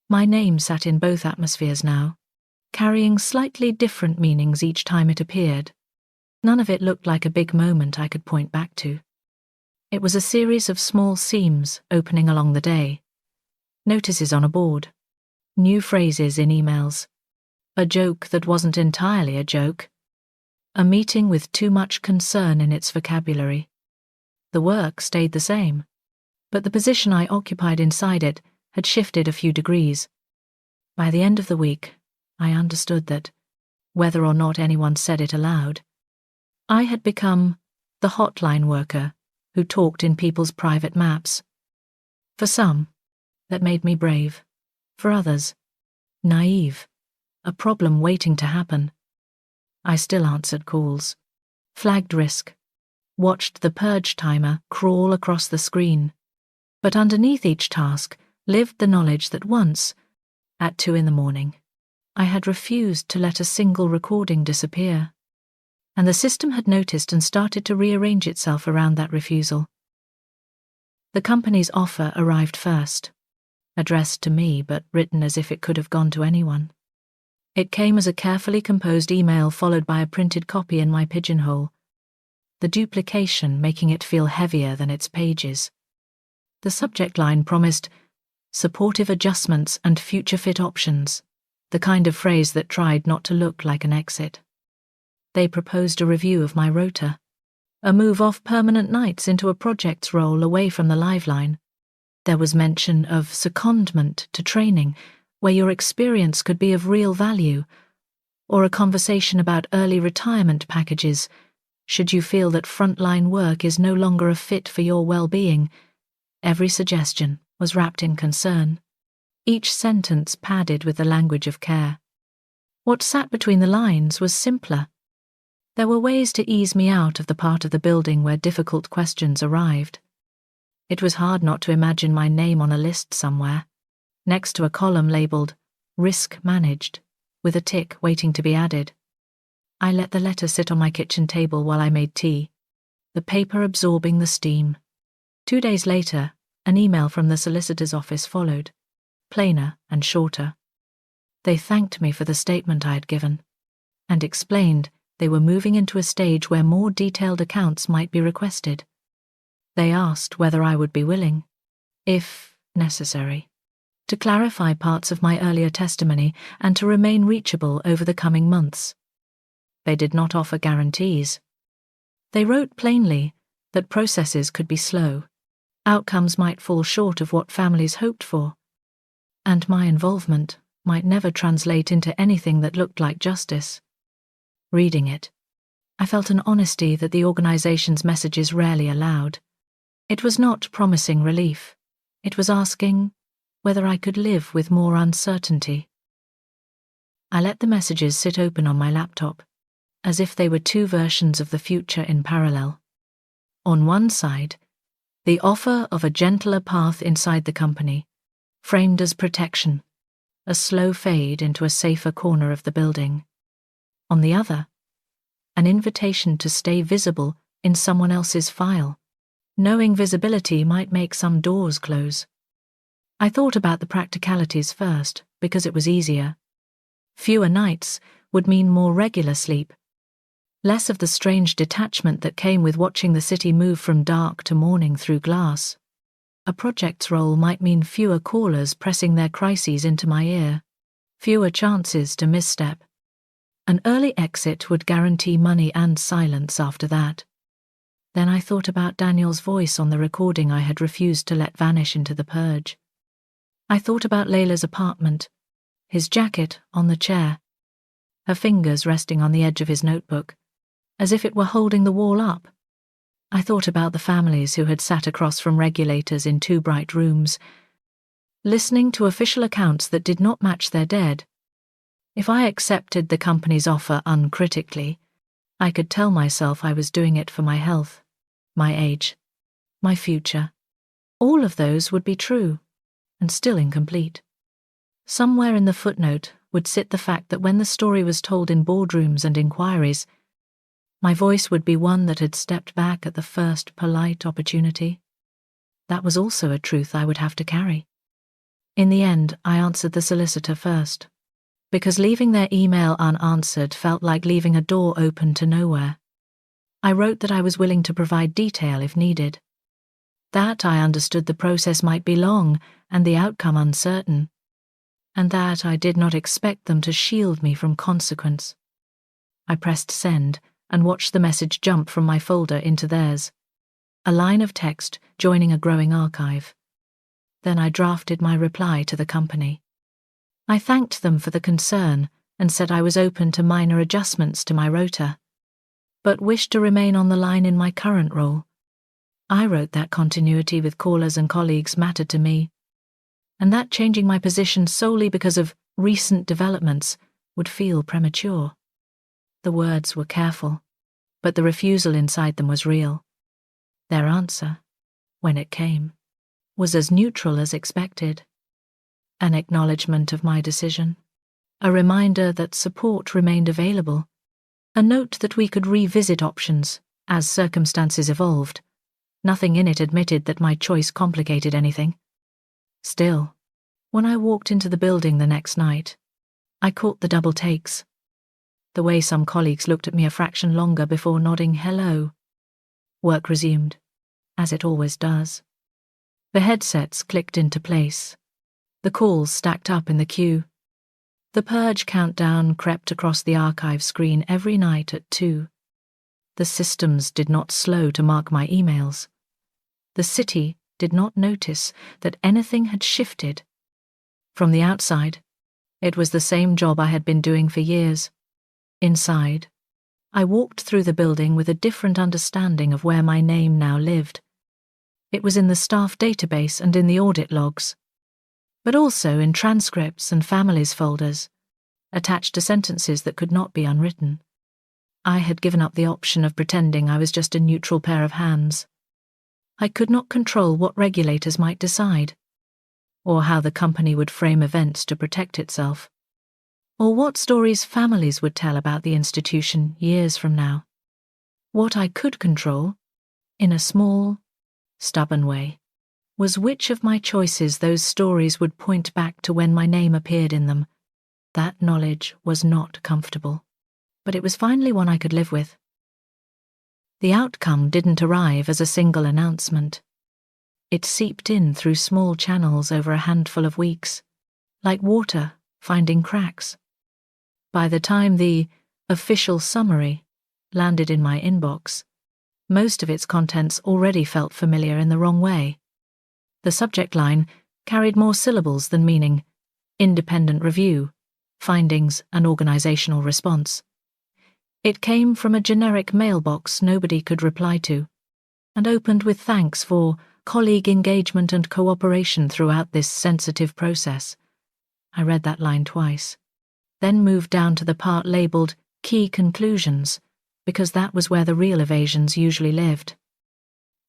My name sat in both atmospheres now, carrying slightly different meanings each time it appeared. None of it looked like a big moment I could point back to. It was a series of small seams opening along the day. Notices on a board, new phrases in emails, a joke that wasn't entirely a joke, a meeting with too much concern in its vocabulary. The work stayed the same, but the position I occupied inside it had shifted a few degrees. By the end of the week, I understood that, whether or not anyone said it aloud, I had become the hotline worker who talked in people's private maps. For some, that made me brave. For others, naive, a problem waiting to happen. I still answered calls, flagged risk, watched the Purge timer crawl across the screen. But underneath each task lived the knowledge that once, at 2 a.m, I had refused to let a single recording disappear. And the system had noticed and started to rearrange itself around that refusal. The company's offer arrived first, addressed to me but written as if it could have gone to anyone. It came as a carefully composed email followed by a printed copy in my pigeonhole, the duplication making it feel heavier than its pages. The subject line promised supportive adjustments and future-fit options, the kind of phrase that tried not to look like an exit. They proposed a review of my rota, a move off permanent nights into a projects role away from the liveline. There was mention of secondment to training, where your experience could be of real value, or a conversation about early retirement packages, should you feel that frontline work is no longer a fit for your well-being. Every suggestion was wrapped in concern, each sentence padded with the language of care. What sat between the lines was simpler. There were ways to ease me out of the part of the building where difficult questions arrived. It was hard not to imagine my name on a list somewhere, next to a column labelled Risk Managed, with a tick waiting to be added. I let the letter sit on my kitchen table while I made tea, the paper absorbing the steam. 2 days later, An email from the solicitor's office followed, plainer and shorter. They thanked me for the statement I had given, and explained they were moving into a stage where more detailed accounts might be requested. They asked whether I would be willing, if necessary, to clarify parts of my earlier testimony and to remain reachable over the coming months. They did not offer guarantees. They wrote plainly that processes could be slow, outcomes might fall short of what families hoped for, and my involvement might never translate into anything that looked like justice. Reading it, I felt an honesty that the organization's messages rarely allowed. It was not promising relief. It was asking whether I could live with more uncertainty. I let the messages sit open on my laptop, as if they were two versions of the future in parallel. On one side, the offer of a gentler path inside the company, framed as protection, a slow fade into a safer corner of the building. On the other, an invitation to stay visible in someone else's file, knowing visibility might make some doors close. I thought about the practicalities first, because it was easier. Fewer nights would mean more regular sleep, less of the strange detachment that came with watching the city move from dark to morning through glass. A project's role might mean fewer callers pressing their crises into my ear, fewer chances to misstep. An early exit would guarantee money and silence after that. Then I thought about Daniel's voice on the recording I had refused to let vanish into the purge. I thought about Layla's apartment, his jacket on the chair, her fingers resting on the edge of his notebook, as if it were holding the wall up. I thought about the families who had sat across from regulators in two bright rooms, listening to official accounts that did not match their dead. If I accepted the company's offer uncritically, I could tell myself I was doing it for my health, my age, my future. All of those would be true, and still incomplete. Somewhere in the footnote would sit the fact that when the story was told in boardrooms and inquiries, my voice would be one that had stepped back at the first polite opportunity. That was also a truth I would have to carry. In the end, I answered the solicitor first, because leaving their email unanswered felt like leaving a door open to nowhere. I wrote that I was willing to provide detail if needed. That I understood the process might be long and the outcome uncertain, and that I did not expect them to shield me from consequence. I pressed send and watched the message jump from my folder into theirs, a line of text joining a growing archive. Then I drafted my reply to the company. I thanked them for the concern and said I was open to minor adjustments to my rota, but wished to remain on the line in my current role. I wrote that continuity with callers and colleagues mattered to me, and that changing my position solely because of recent developments would feel premature. The words were careful, but the refusal inside them was real. Their answer, when it came, was as neutral as expected. An acknowledgement of my decision, a reminder that support remained available, a note that we could revisit options as circumstances evolved. Nothing in it admitted that my choice complicated anything. Still, when I walked into the building the next night, I caught the double takes. The way some colleagues looked at me a fraction longer before nodding hello. Work resumed, as it always does. The headsets clicked into place. The calls stacked up in the queue. The purge countdown crept across the archive screen every night at 2. The systems did not slow to mark my emails. The city did not notice that anything had shifted. From the outside, it was the same job I had been doing for years. Inside, I walked through the building with a different understanding of where my name now lived. It was in the staff database and in the audit logs, but also in transcripts and families folders, attached to sentences that could not be unwritten. I had given up the option of pretending I was just a neutral pair of hands. I could not control what regulators might decide, or how the company would frame events to protect itself, or what stories families would tell about the institution years from now. What I could control, in a small, stubborn way, was which of my choices those stories would point back to when my name appeared in them. That knowledge was not comfortable, but it was finally one I could live with. The outcome didn't arrive as a single announcement. It seeped in through small channels over a handful of weeks, like water finding cracks. By the time the official summary landed in my inbox, most of its contents already felt familiar in the wrong way. The subject line carried more syllables than meaning: independent review, findings and organizational response. It came from a generic mailbox nobody could reply to, and opened with thanks for colleague engagement and cooperation throughout this sensitive process. I read that line twice, then moved down to the part labeled Key Conclusions, because that was where the real evasions usually lived.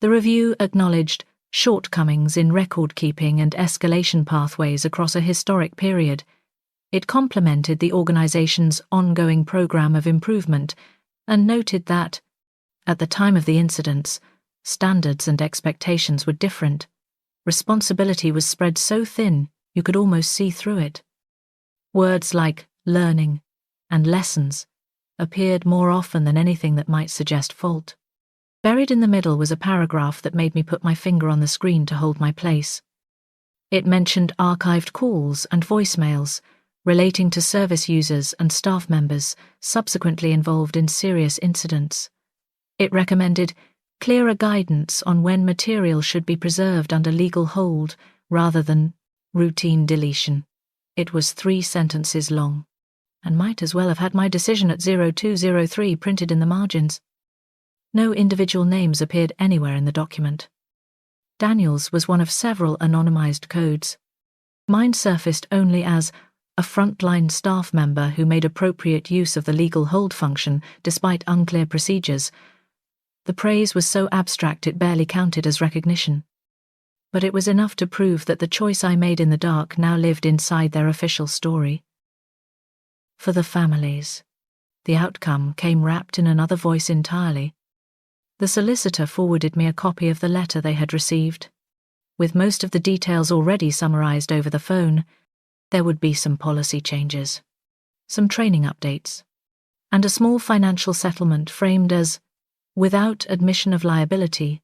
The review acknowledged shortcomings in record-keeping and escalation pathways across a historic period. It complimented the organization's ongoing program of improvement and noted that, at the time of the incidents, standards and expectations were different. Responsibility was spread so thin you could almost see through it. Words like learning and lessons appeared more often than anything that might suggest fault. Buried in the middle was a paragraph that made me put my finger on the screen to hold my place. It mentioned archived calls and voicemails relating to service users and staff members subsequently involved in serious incidents. It recommended clearer guidance on when material should be preserved under legal hold rather than routine deletion. It was 3 sentences long, and might as well have had my decision at 0203 printed in the margins. No individual names appeared anywhere in the document. Daniel's was one of several anonymized codes. Mine surfaced only as a frontline staff member who made appropriate use of the legal hold function despite unclear procedures. The praise was so abstract it barely counted as recognition. But it was enough to prove that the choice I made in the dark now lived inside their official story. For the families, the outcome came wrapped in another voice entirely. The solicitor forwarded me a copy of the letter they had received. With most of the details already summarized over the phone, there would be some policy changes, some training updates, and a small financial settlement framed as, without admission of liability,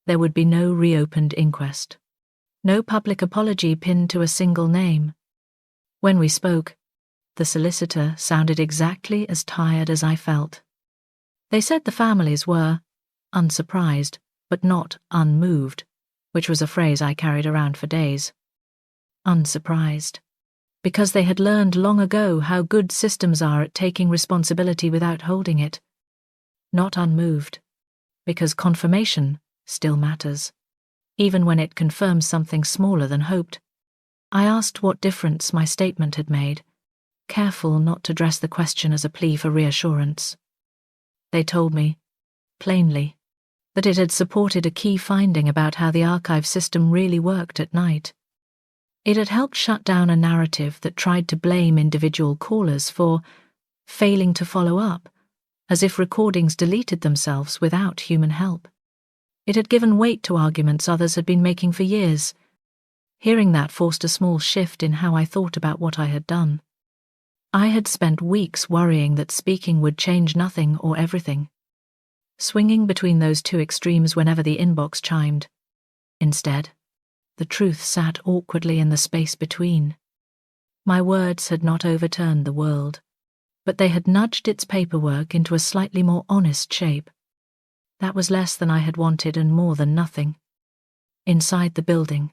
there would be no reopened inquest. No public apology pinned to a single name. When we spoke, the solicitor sounded exactly as tired as I felt. They said the families were unsurprised, but not unmoved, which was a phrase I carried around for days. Unsurprised, because they had learned long ago how good systems are at taking responsibility without holding it. Not unmoved, because confirmation still matters, even when it confirms something smaller than hoped. I asked what difference my statement had made, careful not to dress the question as a plea for reassurance. They told me, plainly, that it had supported a key finding about how the archive system really worked at night. It had helped shut down a narrative that tried to blame individual callers for failing to follow up, as if recordings deleted themselves without human help. It had given weight to arguments others had been making for years. Hearing that forced a small shift in how I thought about what I had done. I had spent weeks worrying that speaking would change nothing or everything, swinging between those two extremes whenever the inbox chimed. Instead, the truth sat awkwardly in the space between. My words had not overturned the world, but they had nudged its paperwork into a slightly more honest shape. That was less than I had wanted and more than nothing. Inside the building,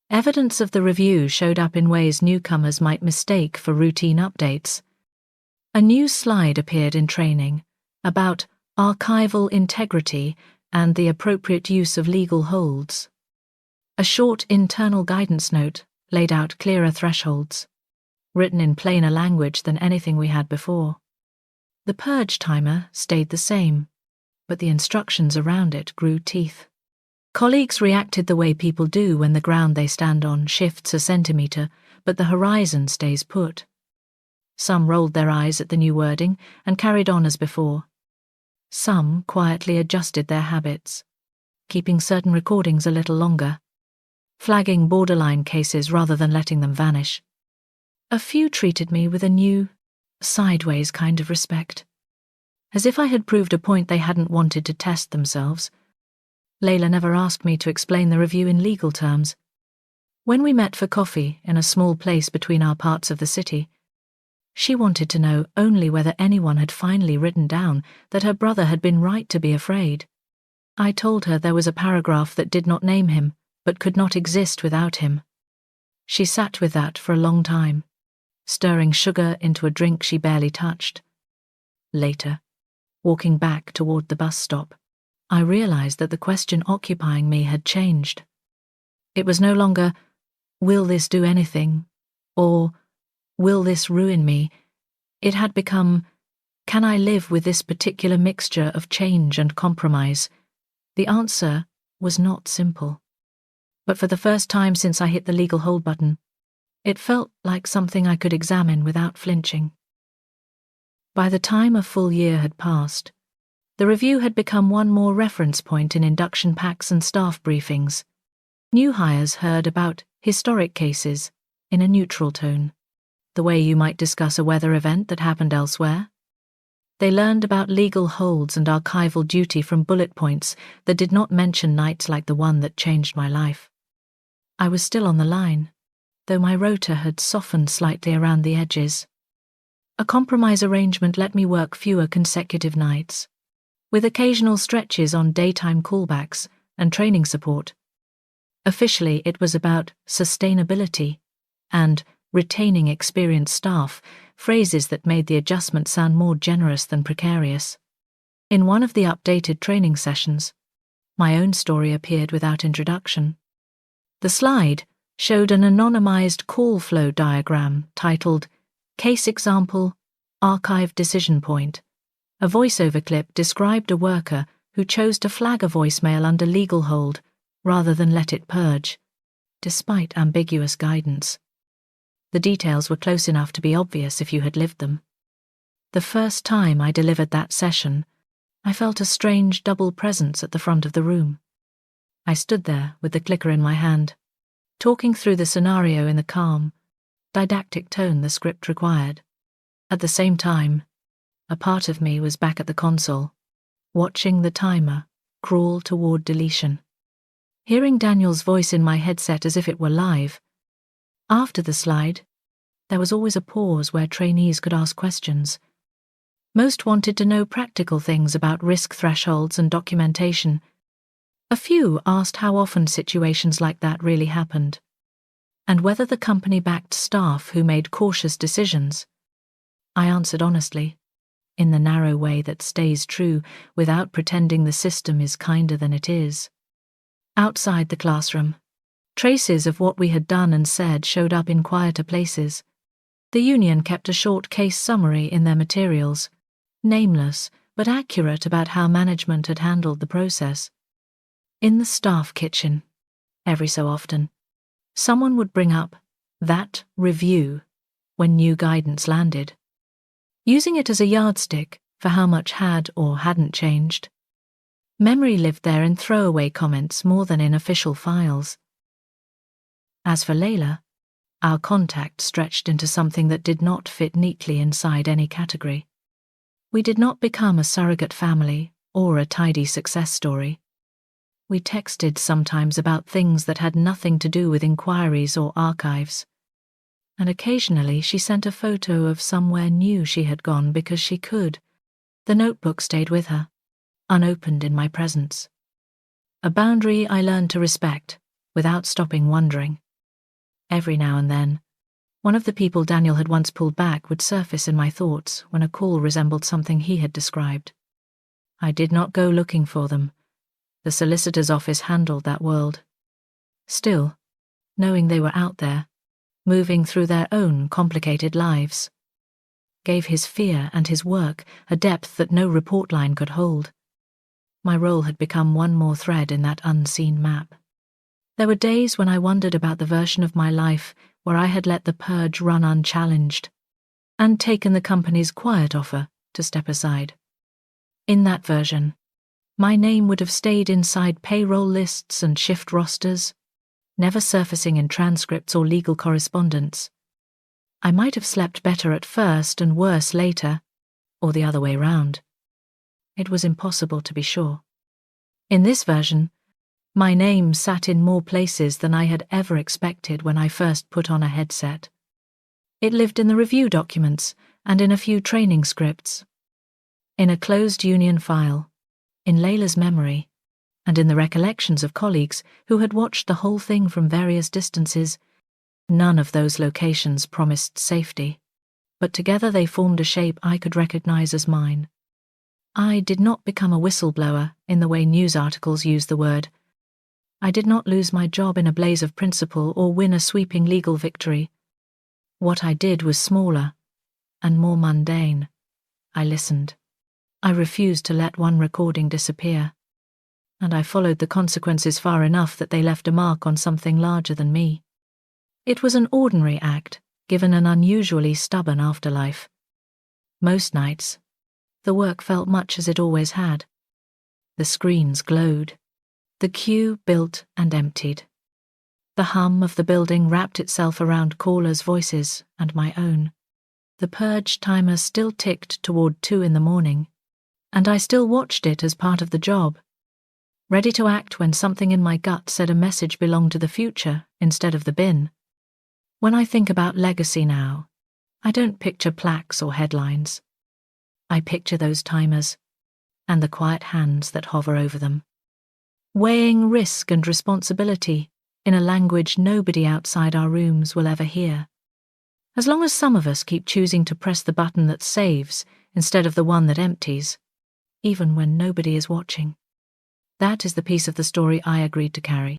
evidence of the review showed up in ways newcomers might mistake for routine updates. A new slide appeared in training about archival integrity and the appropriate use of legal holds. A short internal guidance note laid out clearer thresholds, written in plainer language than anything we had before. The purge timer stayed the same, but the instructions around it grew teeth. Colleagues reacted the way people do when the ground they stand on shifts a centimetre, but the horizon stays put. Some rolled their eyes at the new wording and carried on as before. Some quietly adjusted their habits, keeping certain recordings a little longer. flagging borderline cases rather than letting them vanish. A few treated me with a new, sideways kind of respect, as if I had proved a point they hadn't wanted to test themselves. Layla never asked me to explain the review in legal terms. When we met for coffee in a small place between our parts of the city, she wanted to know only whether anyone had finally written down that her brother had been right to be afraid. I told her there was a paragraph that did not name him, but could not exist without him. She sat with that for a long time, stirring sugar into a drink she barely touched. Later, walking back toward the bus stop, I realized that the question occupying me had changed. It was no longer, "Will this do anything?" or "Will this ruin me?" It had become, "Can I live with this particular mixture of change and compromise?" The answer was not simple. But for the first time since I hit the legal hold button, it felt like something I could examine without flinching. By the time a full year had passed, the review had become one more reference point in induction packs and staff briefings. New hires heard about historic cases in a neutral tone, the way you might discuss a weather event that happened elsewhere. They learned about legal holds and archival duty from bullet points that did not mention nights like the one that changed my life. I was still on the line, though my rota had softened slightly around the edges. A compromise arrangement let me work fewer consecutive nights, with occasional stretches on daytime callbacks and training support. Officially, it was about sustainability and retaining experienced staff, phrases that made the adjustment sound more generous than precarious. In one of the updated training sessions, my own story appeared without introduction. The slide showed an anonymized call flow diagram titled Case Example, Archive Decision Point. A voiceover clip described a worker who chose to flag a voicemail under legal hold rather than let it purge, despite ambiguous guidance. The details were close enough to be obvious if you had lived them. The first time I delivered that session, I felt a strange double presence at the front of the room. I stood there with the clicker in my hand, talking through the scenario in the calm, didactic tone the script required. At the same time, a part of me was back at the console, watching the timer crawl toward deletion, hearing Daniel's voice in my headset as if it were live. After the slide, there was always a pause where trainees could ask questions. Most wanted to know practical things about risk thresholds and documentation. A few asked how often situations like that really happened, and whether the company backed staff who made cautious decisions. I answered honestly, in the narrow way that stays true without pretending the system is kinder than it is. Outside the classroom, traces of what we had done and said showed up in quieter places. The union kept a short case summary in their materials, nameless but accurate about how management had handled the process. In the staff kitchen, every so often, someone would bring up that review when new guidance landed, using it as a yardstick for how much had or hadn't changed. Memory lived there in throwaway comments more than in official files. As for Layla, our contact stretched into something that did not fit neatly inside any category. We did not become a surrogate family or a tidy success story. We texted sometimes about things that had nothing to do with inquiries or archives. And occasionally she sent a photo of somewhere new she had gone because she could. The notebook stayed with her, unopened in my presence. A boundary I learned to respect without stopping wondering. Every now and then, one of the people Daniel had once pulled back would surface in my thoughts when a call resembled something he had described. I did not go looking for them. The solicitor's office handled that world. Still, knowing they were out there, moving through their own complicated lives, gave his fear and his work a depth that no report line could hold. My role had become one more thread in that unseen map. There were days when I wondered about the version of my life where I had let the purge run unchallenged, and taken the company's quiet offer to step aside. In that version, my name would have stayed inside payroll lists and shift rosters, never surfacing in transcripts or legal correspondence. I might have slept better at first and worse later, or the other way round. It was impossible to be sure. In this version, my name sat in more places than I had ever expected when I first put on a headset. It lived in the review documents and in a few training scripts, in a closed union file, in Layla's memory, and in the recollections of colleagues who had watched the whole thing from various distances. None of those locations promised safety, but together they formed a shape I could recognize as mine. I did not become a whistleblower in the way news articles use the word. I did not lose my job in a blaze of principle or win a sweeping legal victory. What I did was smaller and more mundane. I listened. I refused to let one recording disappear, and I followed the consequences far enough that they left a mark on something larger than me. It was an ordinary act, given an unusually stubborn afterlife. Most nights, the work felt much as it always had. The screens glowed. The queue built and emptied. The hum of the building wrapped itself around callers' voices and my own. The Purge timer still ticked toward 2 a.m, and I still watched it as part of the job, ready to act when something in my gut said a message belonged to the future instead of the bin. When I think about legacy now, I don't picture plaques or headlines. I picture those timers and the quiet hands that hover over them, weighing risk and responsibility in a language nobody outside our rooms will ever hear. As long as some of us keep choosing to press the button that saves instead of the one that empties, even when nobody is watching. That is the piece of the story I agreed to carry.